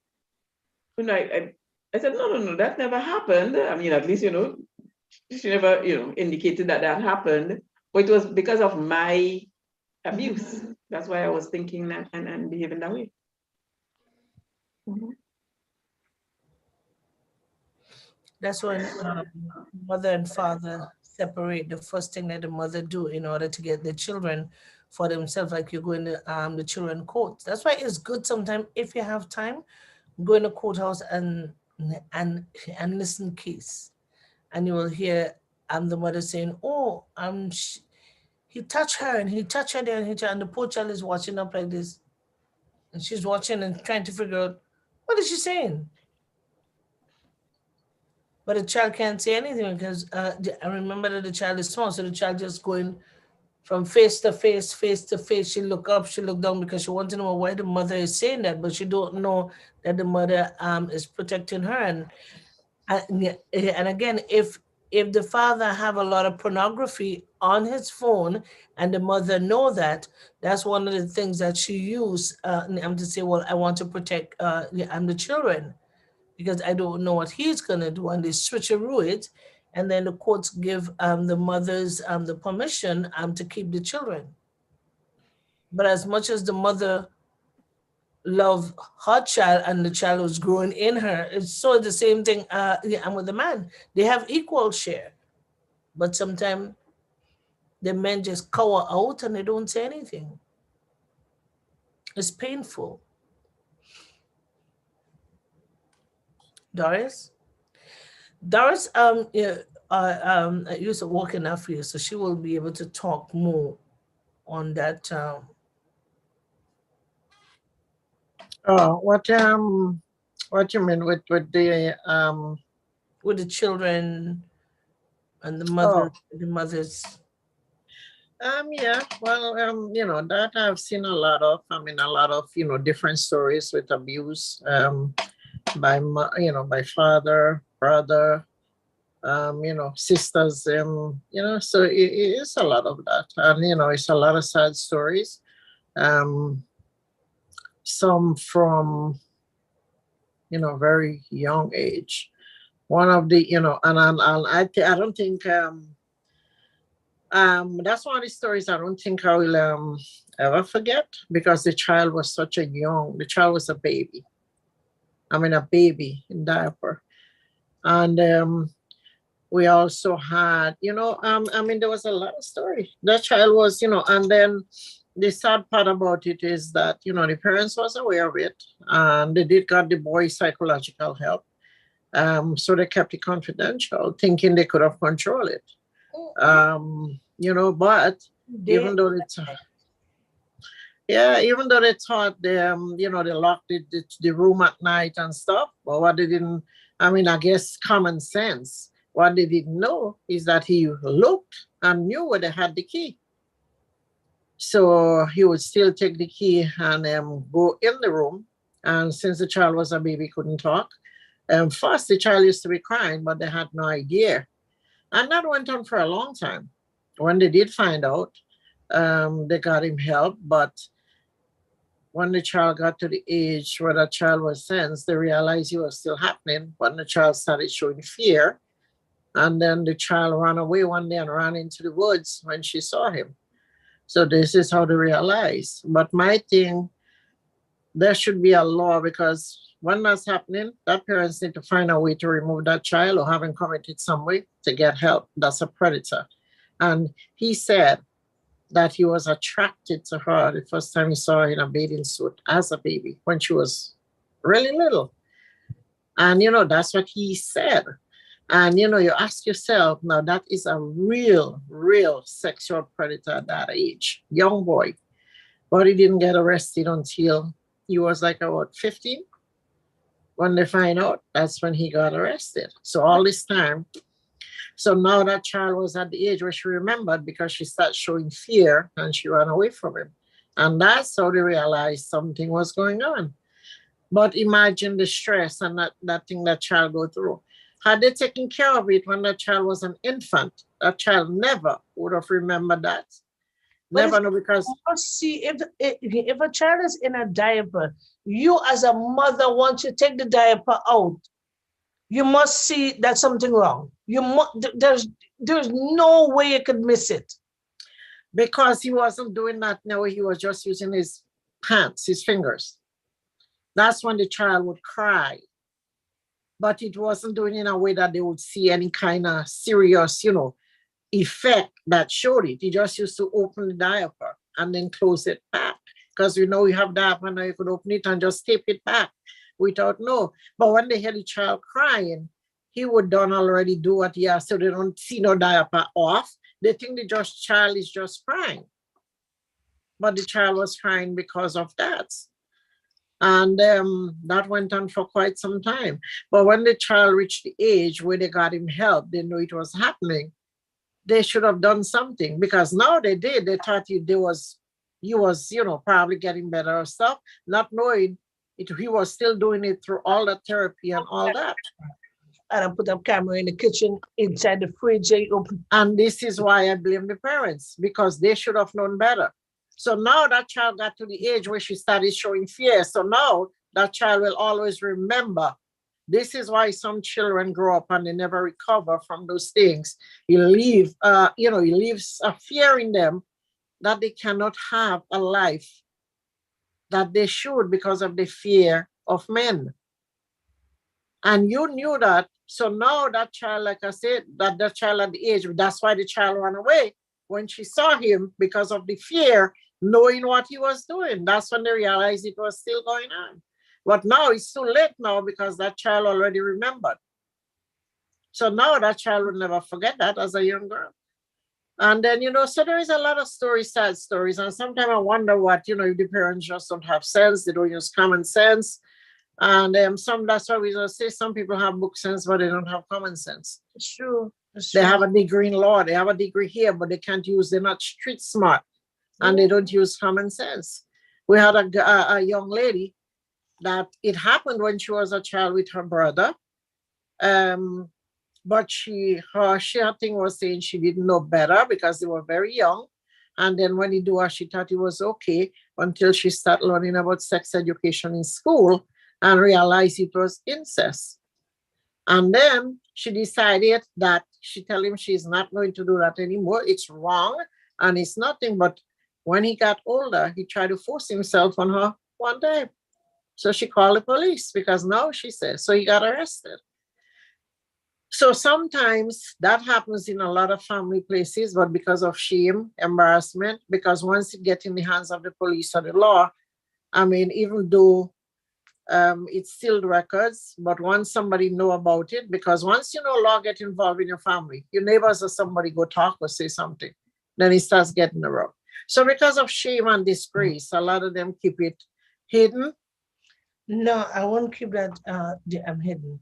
I said, no, that never happened. I mean, at least, she never, indicated that happened, but it was because of my abuse. That's why I was thinking that and behaving that way. Mhm. That's when mother and father separate. The first thing that the mother do in order to get the children for themselves, like you go in the children court. That's why it's good sometimes if you have time, Go in the courthouse and and listen case, and you will hear the mother saying, "Oh, he touched her and he touched her there and and the poor child is watching up like this, and she's watching and trying to figure out what is she saying." But the child can't say anything because I remember that the child is small, so the child just going from face to face, face to face. She look up, she look down because she wants to know why the mother is saying that, but she don't know that the mother is protecting her. And again, if the father have a lot of pornography on his phone and the mother know that, that's one of the things that she use. I'm to say, well, I want to protect I'm the children because I don't know what he's gonna do, and they switcheroo it, and then the courts give the mothers the permission to keep the children. But as much as the mother love her child and the child was growing in her, it's so the same thing. Yeah, and with the man, they have equal share, but sometimes the men just cower out and they don't say anything. It's painful. Doris, Doris, yeah, used to work in that field, so she will be able to talk more on that Oh, what you mean with the? with the children and Oh, the mothers. yeah, well, that I've seen a lot of. I mean, a lot of, different stories with abuse, by, by father, brother, sisters, so it is a lot of that. And, it's a lot of sad stories. Um, some from, very young age. One of the, and I don't think, that's one of the stories I don't think I will ever forget, because the child was a baby. I mean, a baby in diaper. And we also had, I mean, there was a lot of story. That child was, and then the sad part about it is that, the parents was aware of it, and they did got the boy psychological help. So they kept it confidential, thinking they could have controlled it. But They even though it's yeah, even though they thought they locked the room at night and stuff, but what they didn't, I mean, I guess common sense. What they didn't know is that he looked and knew where they had the key. So he would still take the key and go in the room. And since the child was a baby, couldn't talk. First, the child used to be crying, but they had no idea. And that went on for a long time. When they did find out, they got him help. But when the child got to the age where the child was sensed, they realized it was still happening. When the child started showing fear, and then the child ran away one day and ran into the woods when she saw him. So this is how they realized. But my thing, there should be a law, because when that's happening, that parents need to find a way to remove that child or have him committed some way to get help. That's a predator. And he said that he was attracted to her the first time he saw her in a bathing suit as a baby when she was really little. And, that's what he said. And, you ask yourself, now that is a real sexual predator at that age, young boy. But he didn't get arrested until he was like about 15. When they find out, that's when he got arrested. So all this time, so now that child was at the age where she remembered, because she started showing fear and she ran away from him. And that's how they realized something was going on. But imagine the stress and that thing that child go through. Had they taken care of it when that child was an infant, that child never would have remembered that. But Never know, because must see if a child is in a diaper, you as a mother, once you take the diaper out, you must see that something wrong. There's no way you could miss it. because he wasn't doing that. No, he was just using his hands, his fingers. That's when the child would cry. But it wasn't doing it in a way that they would see any kind of serious, effect that showed it. He just used to open the diaper and then close it back. Because we know you have diaper now, you could open it and just tape it back. without no. But when they hear the child crying, he would done already do what he has, so they don't see no diaper off. They think the just child is just crying. But the child was crying because of that. And that went on for quite some time. But when the child reached the age where they got him help, they knew it was happening. They should have done something, because now they did. They thought he was, probably getting better or stuff, not knowing he was still doing it through all the therapy and all that. And I put a camera in the kitchen inside the fridge. I open. And this is why I blame the parents, because they should have known better. So now that child got to the age where she started showing fear. So now that child will always remember. This is why some children grow up and they never recover from those things. You leave, he leaves a fear in them that they cannot have a life that they should, because of the fear of men. And you knew that. So now that child, like I said, that child at the age, that's why the child ran away when she saw him, because of the fear, knowing what he was doing. That's when they realized it was still going on. But now it's too late now, because that child already remembered. So now that child would never forget that as a young girl. And then, so there is a lot of stories, sad stories. And sometimes I wonder what, if the parents just don't have sense, they don't use common sense. And that's why we just say some people have book sense, but they don't have common sense. It's true. They have a degree in law, they have a degree here, but they're not street smart, and they don't use common sense. We had a young lady that it happened when she was a child with her brother. But her thing was saying she didn't know better because they were very young. And then when he do her, she thought it was okay until she started learning about sex education in school and realized it was incest. And then she decided that she tell him she's not going to do that anymore. It's wrong and it's nothing. But when he got older, he tried to force himself on her one day. So she called the police, because now she says, so he got arrested. So sometimes that happens in a lot of family places, but because of shame, embarrassment, because once it gets in the hands of the police or the law, even though it's sealed records, but once somebody know about it, because once law get involved in your family, your neighbors or somebody go talk or say something, then it starts getting around. So because of shame and disgrace, a lot of them keep it hidden. No, I won't keep that. I'm hidden.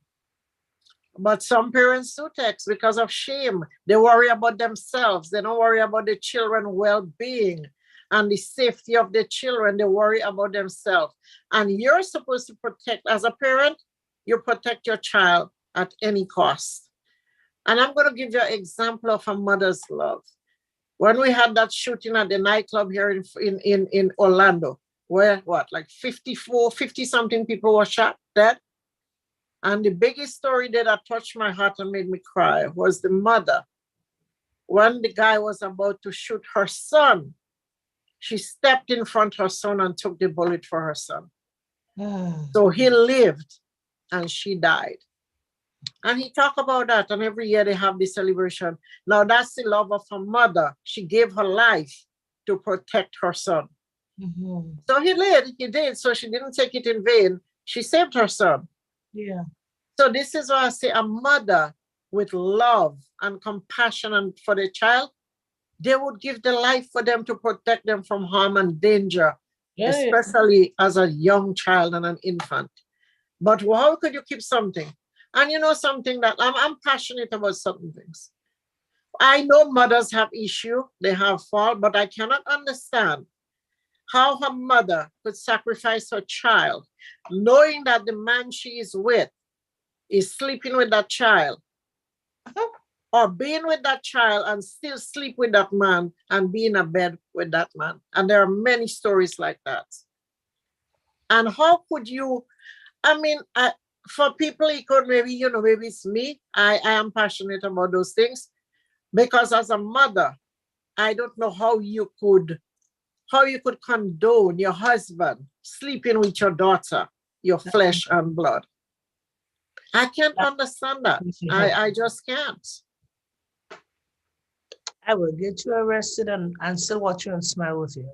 But some parents do text because of shame. They worry about themselves. They don't worry about the children's well-being and the safety of the children. They worry about themselves. And you're supposed to protect, as a parent, you protect your child at any cost. And I'm going to give you an example of a mother's love. When we had that shooting at the nightclub here in Orlando, where 50-something people were shot dead. And the biggest story that touched my heart and made me cry was the mother. When the guy was about to shoot her son, she stepped in front of her son and took the bullet for her son. So he lived and she died. And he talked about that, and every year they have this celebration. Now that's the love of a mother. She gave her life to protect her son. Mm-hmm. So he did. So she didn't take it in vain. She saved her son. Yeah. So this is why I say a mother with love and compassion for the child, they would give their life for them to protect them from harm and danger, especially as a young child and an infant. But how could you keep something? And something that I'm passionate about certain things. I know mothers have issue, they have fault, but I cannot understand how her mother could sacrifice her child, knowing that the man she is with is sleeping with that child, or being with that child and still sleep with that man and be in a bed with that man. And there are many stories like that. And how could you, for people, it could maybe it's me. I am passionate about those things, because as a mother, I don't know how you could condone your husband sleeping with your daughter, your flesh and blood. I can't understand that. I just can't. I will get you arrested and still watch you and smile with you.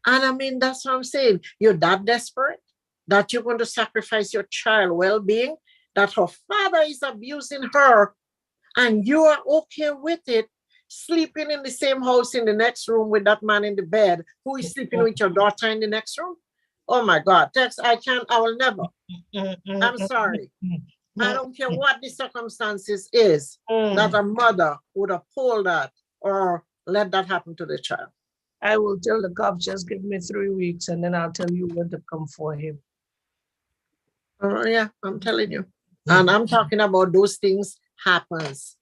And I mean, that's what I'm saying. You're that desperate that you're going to sacrifice your child well-being, that her father is abusing her, and you are okay with it, sleeping in the same house in the next room with that man in the bed who is sleeping with your daughter in the next room. Oh my God, Tex, I will never. I'm sorry. I don't care what the circumstances is, that a mother would uphold that or let that happen to the child. I will tell the cops, just give me 3 weeks and then I'll tell you when to come for him. Yeah, I'm telling you. And I'm talking about those things happens.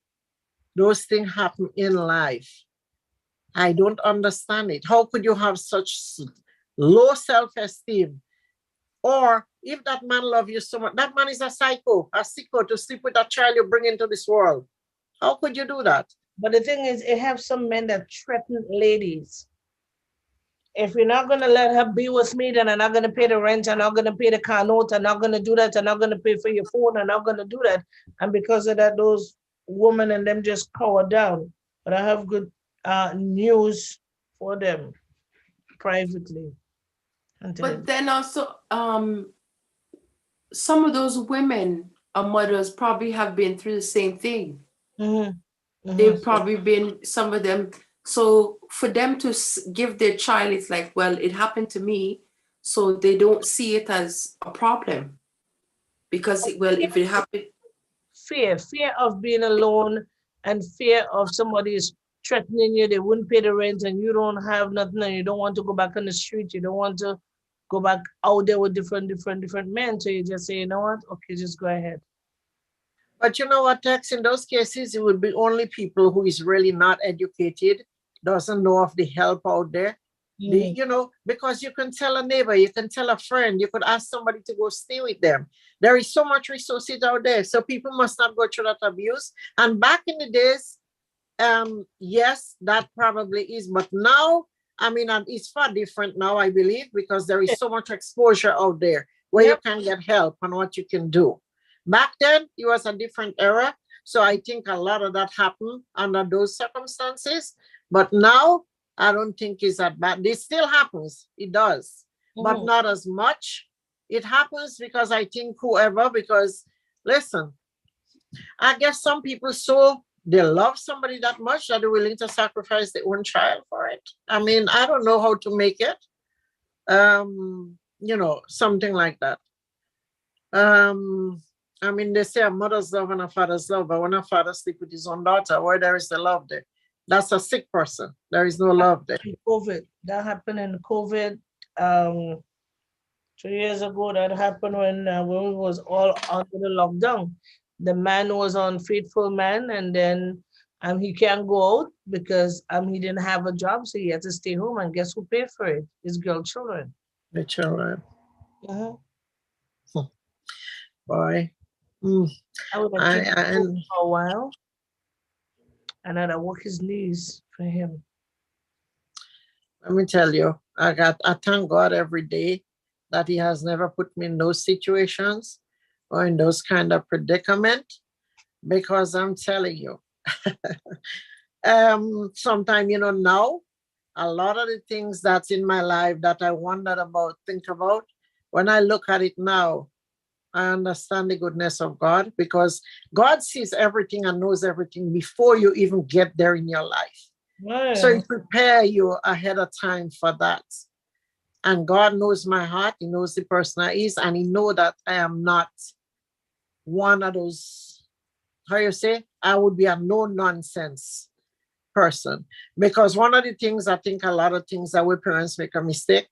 Those things happen in life. I don't understand it. How could you have such low self-esteem? Or if that man loves you so much, that man is a psycho, a sicko to sleep with a child you bring into this world. How could you do that? But the thing is, it have some men that threaten ladies. If you're not gonna let her be with me, then I'm not gonna pay the rent, I'm not gonna pay the car note, I'm not gonna do that, I'm not gonna pay for your phone, I'm not gonna do that. And because of that, those women and them just cower down. But I have good news for them privately. But then also, some of those women or mothers probably have been through the same thing. They've probably been, some of them. So for them to give their child, it's like, well, it happened to me. So they don't see it as a problem. Because, well, if it happened. Fear of being alone and fear of somebody is threatening you, they wouldn't pay the rent and you don't have nothing and you don't want to go back on the street, you don't want to go back out there with different men. So you just say, you know what? Okay, just go ahead. But you know what, Tex, in those cases, it would be only people who is really not educated, doesn't know of the help out there. You know, because you can tell a neighbor, you can tell a friend, you could ask somebody to go stay with them. There is so much resources out there. So people must not go through that abuse. And back in the days, yes, that probably is. But now, I mean, it's far different now, I believe, because there is so much exposure out there where you can get help on what you can do. Back then, it was a different era. So I think a lot of that happened under those circumstances. But now, I don't think it's that bad. This still happens. It does, but not as much. It happens because I think because listen, I guess some people they love somebody that much that they're willing to sacrifice their own child for it. I mean, I don't know how to make it. You know, something like that. I mean, they say a mother's love and a father's love, but when a father sleeps with his own daughter, where there is the love there? That's a sick person. There is no love there. COVID. That happened in COVID. 2 years ago, that happened when we was all under the lockdown. The man was unfaithful man, and then he can't go out because he didn't have a job, so he had to stay home. And guess who paid for it? His girl children. The children. Boy. I would have kept him for a while, and I'd work his knees for him. Let me tell you, I thank God every day that he has never put me in those situations or in those kind of predicament, because I'm telling you, sometimes, you know, now, a lot of the things that's in my life that I wondered about, think about, when I look at it now, I understand the goodness of God, because God sees everything and knows everything before you even get there in your life. Right. So he prepare you ahead of time for that. And God knows my heart. He knows the person I is, and he know that I am not one of those, how you say, I would be a no nonsense person. Because one of the things, I think a lot of things that we parents make a mistake,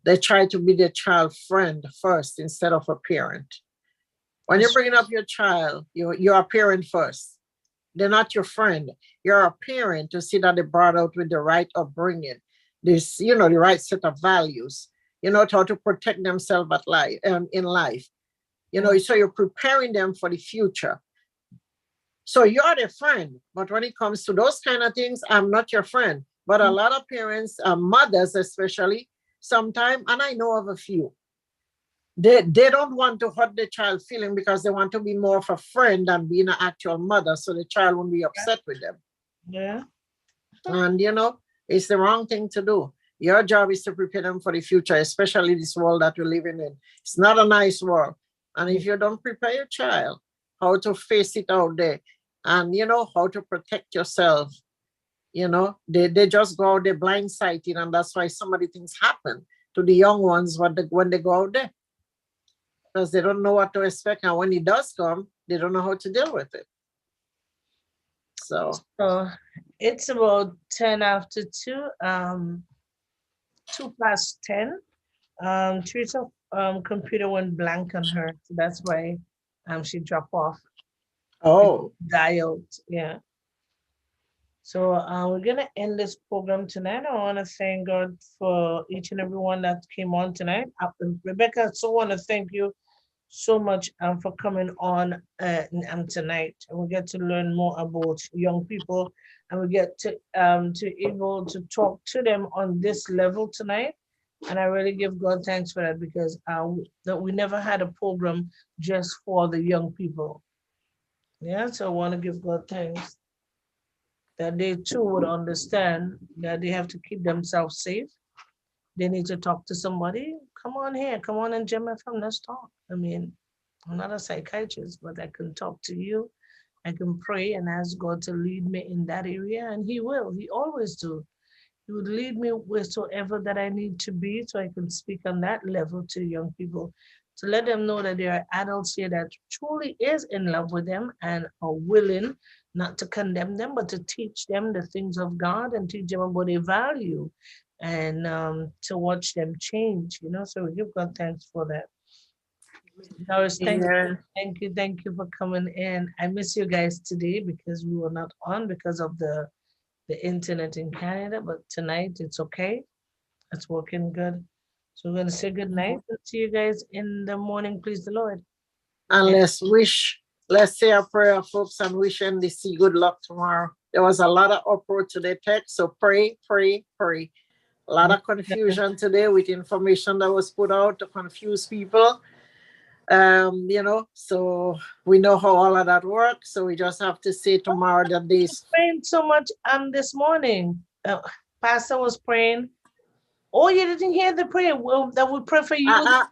they try to be their child friend first instead of a parent. When you're bringing up your child, you're a parent first. They're not your friend. You're a parent to see that they brought out with the right upbringing, this, you know, the right set of values, you know, how to protect themselves in life, you know, so you're preparing them for the future. So you're their friend, but when it comes to those kind of things, I'm not your friend. But a lot of parents, mothers especially, sometimes, and I know of a few, they don't want to hurt the child feeling because they want to be more of a friend than being an actual mother, so the child won't be upset with them. Yeah. And you know, it's the wrong thing to do. Your job is to prepare them for the future, especially this world that we're living in. It's not a nice world. And if you don't prepare your child how to face it out there and, how to protect yourself, they just go out there blindsided. And that's why some of the things happen to the young ones when they go out there. Because they don't know what to expect. And when it does come, they don't know how to deal with it. So it's about 10 after 2, 2 past 10. Teresa's computer went blank on her, so that's why she dropped off. oh, Dialed, yeah. So we're gonna end this program tonight. I want to thank God for each and every one that came on tonight. Rebecca, I so want to thank you so much for coming on tonight. And we get to learn more about young people, and we get to able to talk to them on this level tonight. And I really give God thanks for that, because that we never had a program just for the young people. Yeah, so I want to give God thanks that they too would understand that they have to keep themselves safe. They need to talk to somebody. Come on here, come on in Gemfm, let's talk. I mean, I'm not a psychiatrist, but I can talk to you. I can pray and ask God to lead me in that area, and He will. He always do. He would lead me wheresoever that I need to be, so I can speak on that level to young people, to let them know that there are adults here that truly is in love with them and are willing not to condemn them, but to teach them the things of God and teach them about their value, and to watch them change. So we give God thanks for that. Doris, yeah. thank you for coming in. I miss you guys today because we were not on because of the internet in Canada, but tonight it's okay. It's working good. So we're gonna say good night and see you guys in the morning. Please the Lord. And And let's say a prayer, folks, and wish NDC good luck tomorrow. There was a lot of uproar to the text, so pray, pray, pray. A lot of confusion today with information that was put out to confuse people. So we know how all of that works. So we just have to say tomorrow that this. praying so much this morning. Pastor was praying. Oh, you didn't hear the prayer? Well, that we pray for you. I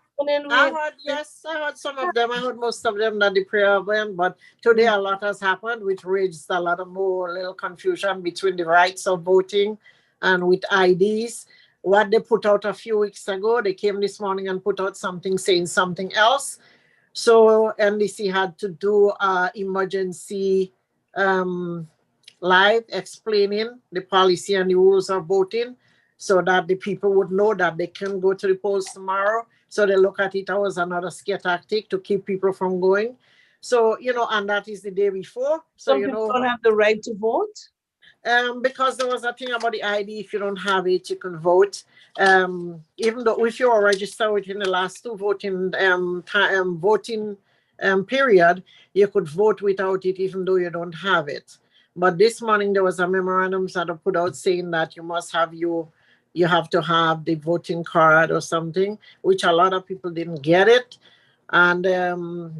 heard, yes, I heard some of them. I heard most of them that the prayer went, but today a lot has happened, which raised a lot of more little confusion between the rights of voting and with IDs. What they put out a few weeks ago, they came this morning and put out something saying something else. So NDC had to do emergency live explaining the policy and the rules of voting, so that the people would know that they can go to the polls tomorrow. So they look at it as another scare tactic to keep people from going. So, and that is the day before. So, Some people don't have the right to vote. Because there was a thing about the ID. If you don't have it, you can vote. Even though if you are registered within the last two voting period, you could vote without it, even though you don't have it. But this morning there was a memorandum that I put out saying that you have to have the voting card or something, which a lot of people didn't get it, and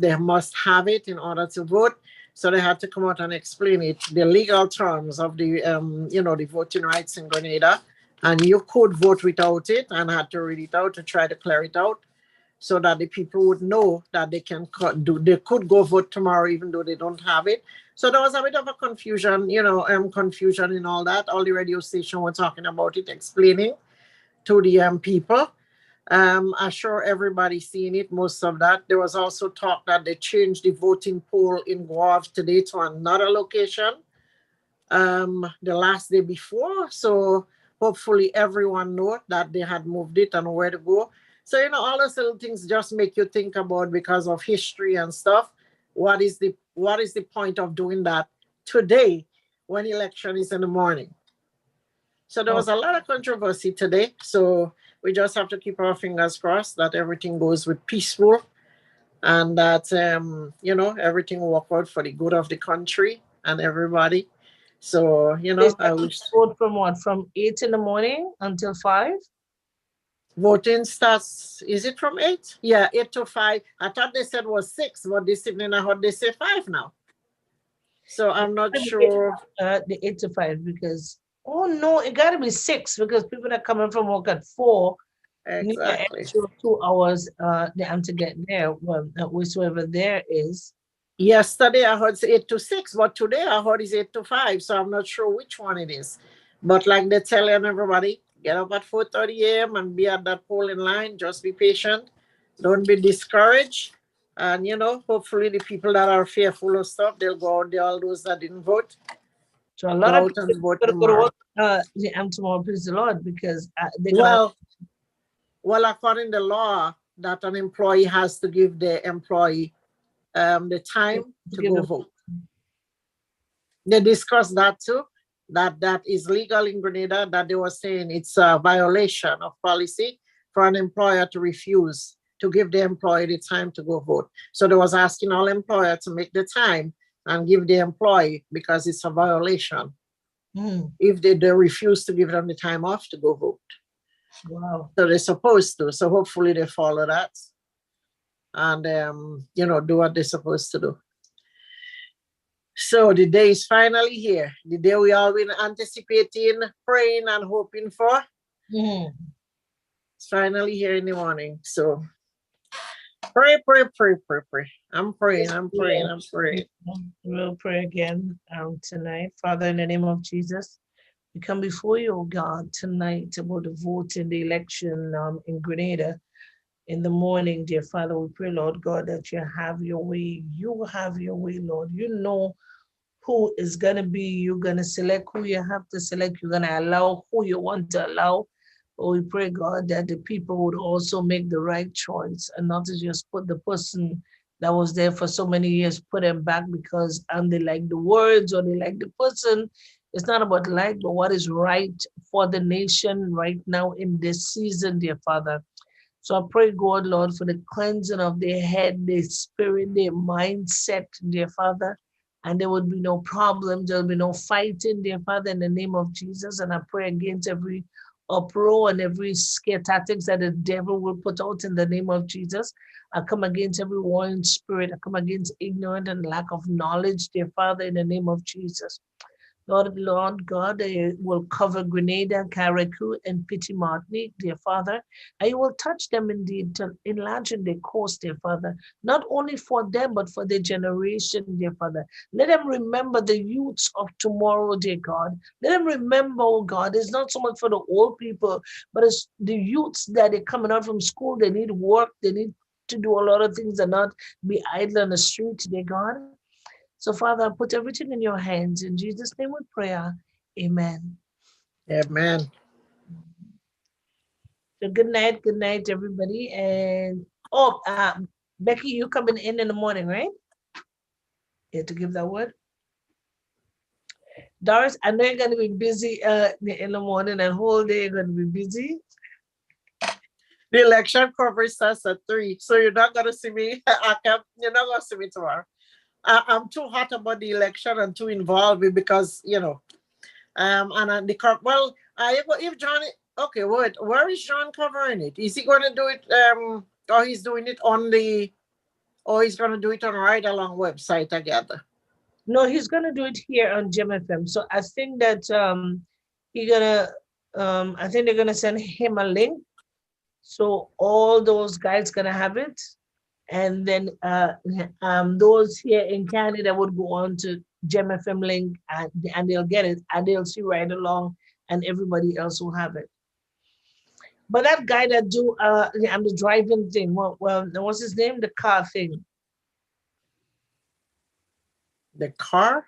they must have it in order to vote. So they had to come out and explain it, the legal terms of the the voting rights in Grenada, and you could vote without it, and had to read it out to try to clear it out, so that the people would know that they could go vote tomorrow even though they don't have it. So there was a bit of a confusion, confusion in all that. All the radio station were talking about it, explaining to the people. I'm sure everybody's seen it, most of that. There was also talk that they changed the voting poll in Guave today to another location the last day before. So hopefully everyone know that they had moved it and where to go. So, all those little things just make you think about, because of history and stuff, what is the point of doing that today when election is in the morning? So there was a lot of controversy today. So we just have to keep our fingers crossed that everything goes with peaceful, and that, everything will work out for the good of the country and everybody. So, I wish. Vote from what? From 8 in the morning until 5? Voting starts, is it from 8? Yeah, 8 to 5. I thought they said was 6, but this evening I heard they say 5 now. So I'm not sure. The 8 to 5, because Oh no, it got to be 6 because people are coming from work at 4 need an Exactly. extra 2 hours to get there. Well, whatsoever there is. Yesterday I heard it's 8 to 6, but today I heard it's 8 to 5. So I'm not sure which one it is. But like they're telling everybody, get up at 4:30 a.m. and be at that polling line. Just be patient. Don't be discouraged. And hopefully the people that are fearful of stuff, they'll go out there, all those that didn't vote, So a go lot of out people and vote going to go to tomorrow. work tomorrow, praise the Lord, because they're going to. Well, according to law, that an employee has to give the employee the time to give go them. vote. They discussed that too, that is legal in Grenada, that they were saying it's a violation of policy for an employer to refuse to give the employee the time to go vote. So they was asking all employers to make the time and give the employee, because it's a violation if they refuse to give them the time off to go vote. Wow. So they're supposed to. So hopefully they follow that and do what they're supposed to do. So the day is finally here. The day we all been anticipating, praying, and hoping for. It's finally here in the morning. So pray. I'm praying. We'll pray again tonight. Father, in the name of Jesus, we come before you, oh God, tonight about the vote in the election in Grenada. In the morning, dear Father, we pray, Lord God, that you have your way. You have your way, Lord. You know who is going to be. You're going to select who you have to select. You're going to allow who you want to allow. But we pray, God, that the people would also make the right choice and not to just put the person that was there for so many years, put them back because they like the words or they like the person. It's not about like, but what is right for the nation right now in this season, dear Father. So I pray, God, Lord, for the cleansing of their head, their spirit, their mindset, dear Father. And there would be no problems. There will be no fighting, dear Father, in the name of Jesus. And I pray against every uproar and every scare tactics that the devil will put out in the name of Jesus. I come against every warring spirit. I come against ignorance and lack of knowledge, dear Father, in the name of Jesus. Lord God, they will cover Grenada, Carriacou, and Petit Martinique, dear Father. And you will touch them indeed to enlarge in their course, dear Father. Not only for them, but for their generation, dear Father. Let them remember the youths of tomorrow, dear God. Let them remember, oh God, it's not so much for the old people, but it's the youths that are coming out from school. They need work. They need to do a lot of things and not be idle on the street, dear God. So, Father, I put everything in your hands. In Jesus' name we pray. Amen. Amen. So, good night, everybody. And, Becky, you coming in the morning, right? Yeah, to give that word. Doris, I know you're going to be busy in the morning and whole day you're going to be busy. The election coverage starts at 3, so you're not going to see me. You're not going to see me tomorrow. I'm too hot about the election and too involved because and if John, okay, wait, where is John covering it? Is he going to do it or he's doing it or he's going to do it on Ride Along website, I gather? No, he's going to do it here on Gemfm. So I think that I think they're gonna send him a link. So all those guys gonna have it, and then those here in Canada would go on to Gemfm link and they'll get it and they'll see right along, and everybody else will have it. But that guy that do the driving thing, well, what's his name? The car thing. The car?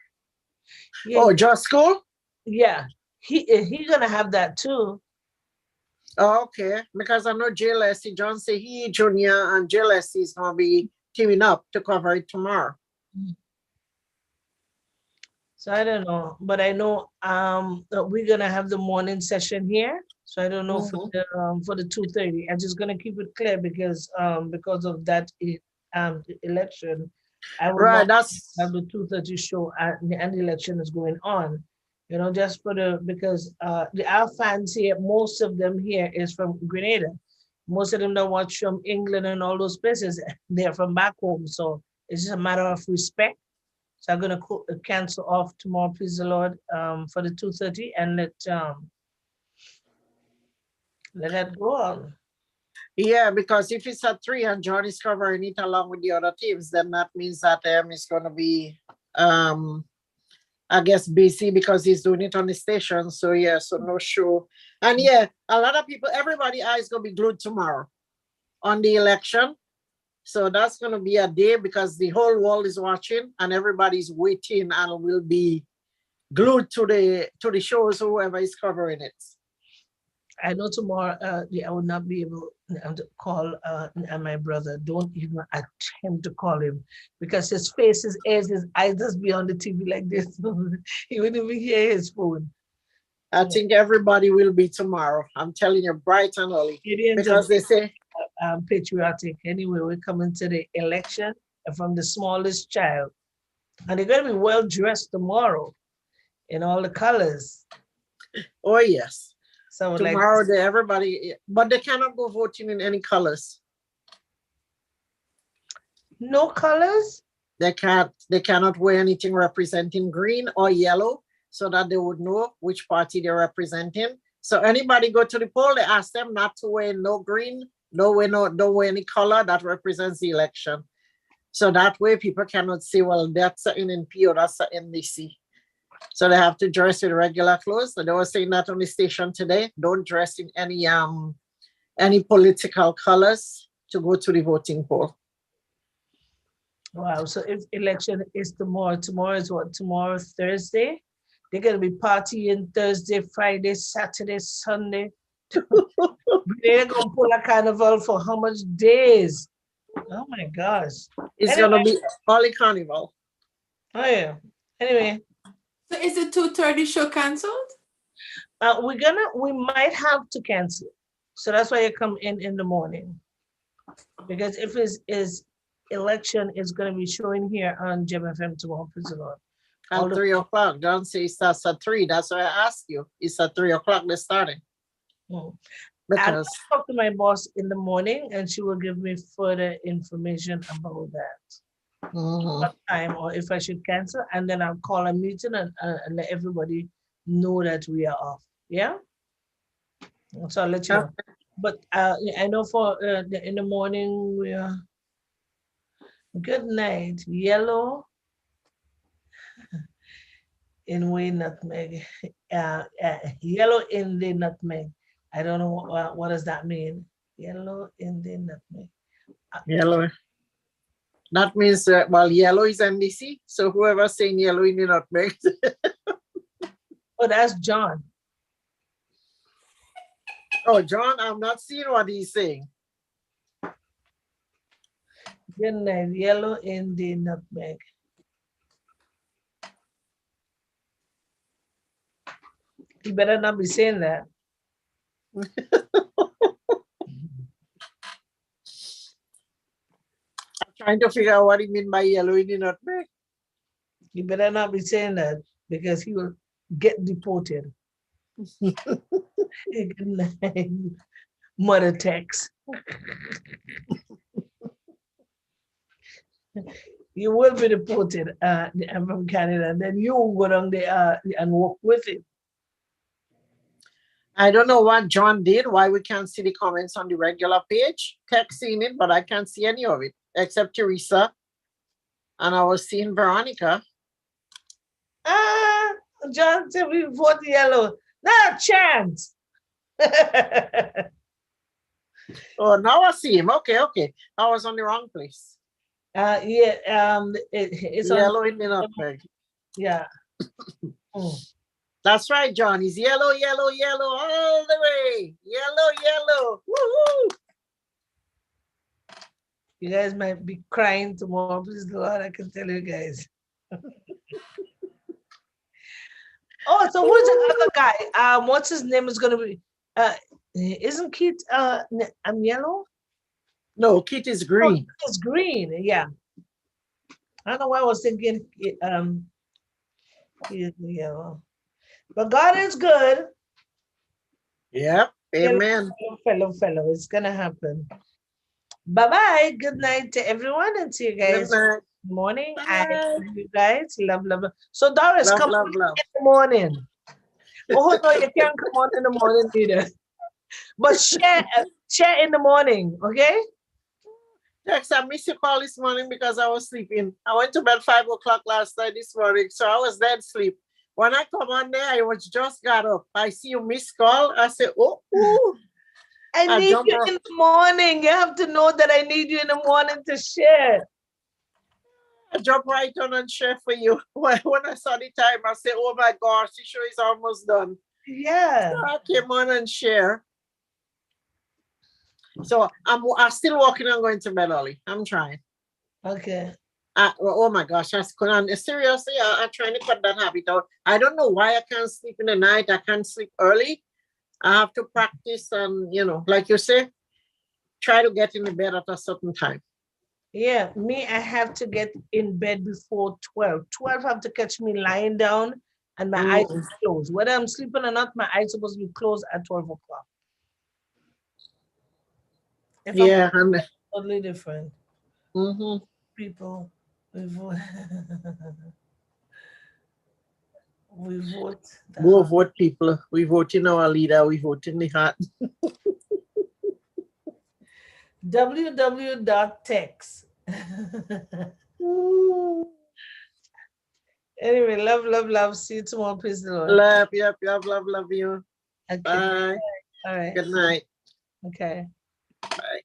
Yeah, Oh, just school? yeah. He gonna have that too. Oh, okay, because I know Jay Leslie, John say he, Junior, and Jay Leslie is going to be teaming up to cover it tomorrow. So I don't know, but I know that we're gonna have the morning session here. So I don't know for the 2:30. I'm just gonna keep it clear because of that election, I will Right, not that's have the 2:30 show and the election is going on. You know, just for because our fans here, most of them here is from Grenada. Most of them that watch from England and all those places, they're from back home. So it's just a matter of respect. So I'm gonna cancel off tomorrow, please the Lord, for the 2:30, and let that go on. Yeah, because if it's at 3 and John is covering it along with the other teams, then that means that it's going to be, I guess, busy because he's doing it on the station. So yeah, so no show. And yeah, a lot of people, everybody eyes going to be glued tomorrow on the election. So that's going to be a day because the whole world is watching and everybody's waiting and will be glued to the shows, whoever is covering it. I know tomorrow I will not be able to call my brother. Don't even attempt to call him because his face, his ears, his eyes just be on the TV like this. He wouldn't even hear his phone. I think everybody will be tomorrow. I'm telling you, bright and early. Because they say patriotic. Anyway, we're coming to the election from the smallest child. And they're going to be well dressed tomorrow in all the colors. Oh, yes. So tomorrow, everybody, but they cannot go voting in any colors. No colors? They cannot wear anything representing green or yellow so that they would know which party they're representing. So anybody go to the poll, they ask them not to wear no green, don't wear any color that represents the election. So that way people cannot say, well, that's an NP or that's an NDC. So they have to dress with regular clothes. So they were saying that on the station today, don't dress in any political colors to go to the voting poll. Wow. So if election is tomorrow is what? Tomorrow, Thursday? They're going to be partying Thursday, Friday, Saturday, Sunday. They're going to pull a carnival for how much days? Oh my gosh. It's going to be all a carnival. Oh yeah. Anyway. So is the 2:30 show canceled? We might have to cancel. So that's why you come in the morning. Because if his election is going to be showing here on Gemfm tomorrow, at 3 o'clock. Don't say it starts at 3. That's why I asked you. It's at 3 o'clock they're starting. Because I'll talk to my boss in the morning and she will give me further information about that. What time or if I should cancel, and then I'll call a meeting and let everybody know that we are off. Yeah. So I'll let you know. But I know for in the morning we are. Good night. Yellow in way nutmeg. Yellow in the nutmeg. I don't know what does that mean. Yellow in the nutmeg. Yellow. That means, well, yellow is NDC. So whoever's saying yellow in the nutmeg. Oh, that's John. Oh, John, I'm not seeing what he's saying. Good night. Yellow in the nutmeg. You better not be saying that. Trying to figure out what he mean by yellow in the nutmeg. You better not be saying that because he will get deported. Mother text. You will be deported from Canada, and then you will go down there and work with it. I don't know what John did, why we can't see the comments on the regular page. Texting it, but I can't see any of it except Teresa. And I was seeing Veronica. John said we vote yellow. Not a chance. Oh, now I see him. Okay. I was on the wrong place. It's yellow in the nutmeg. Yeah. That's right, John. He's yellow, yellow, yellow all the way. Yellow, yellow. Woo-hoo. You guys might be crying tomorrow. Please, Lord, I can tell you guys. Oh, so who's the other guy? What's his name is going to be? Isn't Keith yellow? No, Keith is green. Oh, it's green, yeah. I don't know why I was thinking he's yellow. But God is good. Yep. Amen. Fellow, it's gonna happen. Bye-bye. Good night to everyone and see you guys Morning. I Bye. love you guys. Love, love, love. So Doris, Love, come love, on love. in the morning. Oh no, you can't come on in the morning either. But share in the morning, okay? Tex, I missed your call this morning because I was sleeping. I went to bed 5 o'clock last night this morning, so I was dead sleep. When I come on there, I was just got up. I see you missed call. I said, oh, ooh. I I need jump you up. in the morning. You have to know that I need you in the morning to share. I jump right on and share for you. When I saw the time, I said, oh my gosh, the show is almost done. Yeah. So I came on and share. So I'm still walking on going to bed early. I'm trying. Okay. Oh my gosh, I couldn't. Seriously, I'm trying to cut that habit out. I don't know why I can't sleep in the night. I can't sleep early. I have to practice and, like you say, try to get in the bed at a certain time. Yeah, me, I have to get in bed before 12. 12 have to catch me lying down and my eyes Mm, are closed. Whether I'm sleeping or not, my eyes supposed to be closed at 12 o'clock. If I'm yeah, and totally different. mhm. People, we vote. We vote the Go heart. vote, people. We vote in our leader. We vote in the heart. www.text. Mm. Anyway, love, love, love. See you tomorrow. Praise the Lord. Love, yep, love you. Okay. Bye. All right. Good night. Okay. Bye.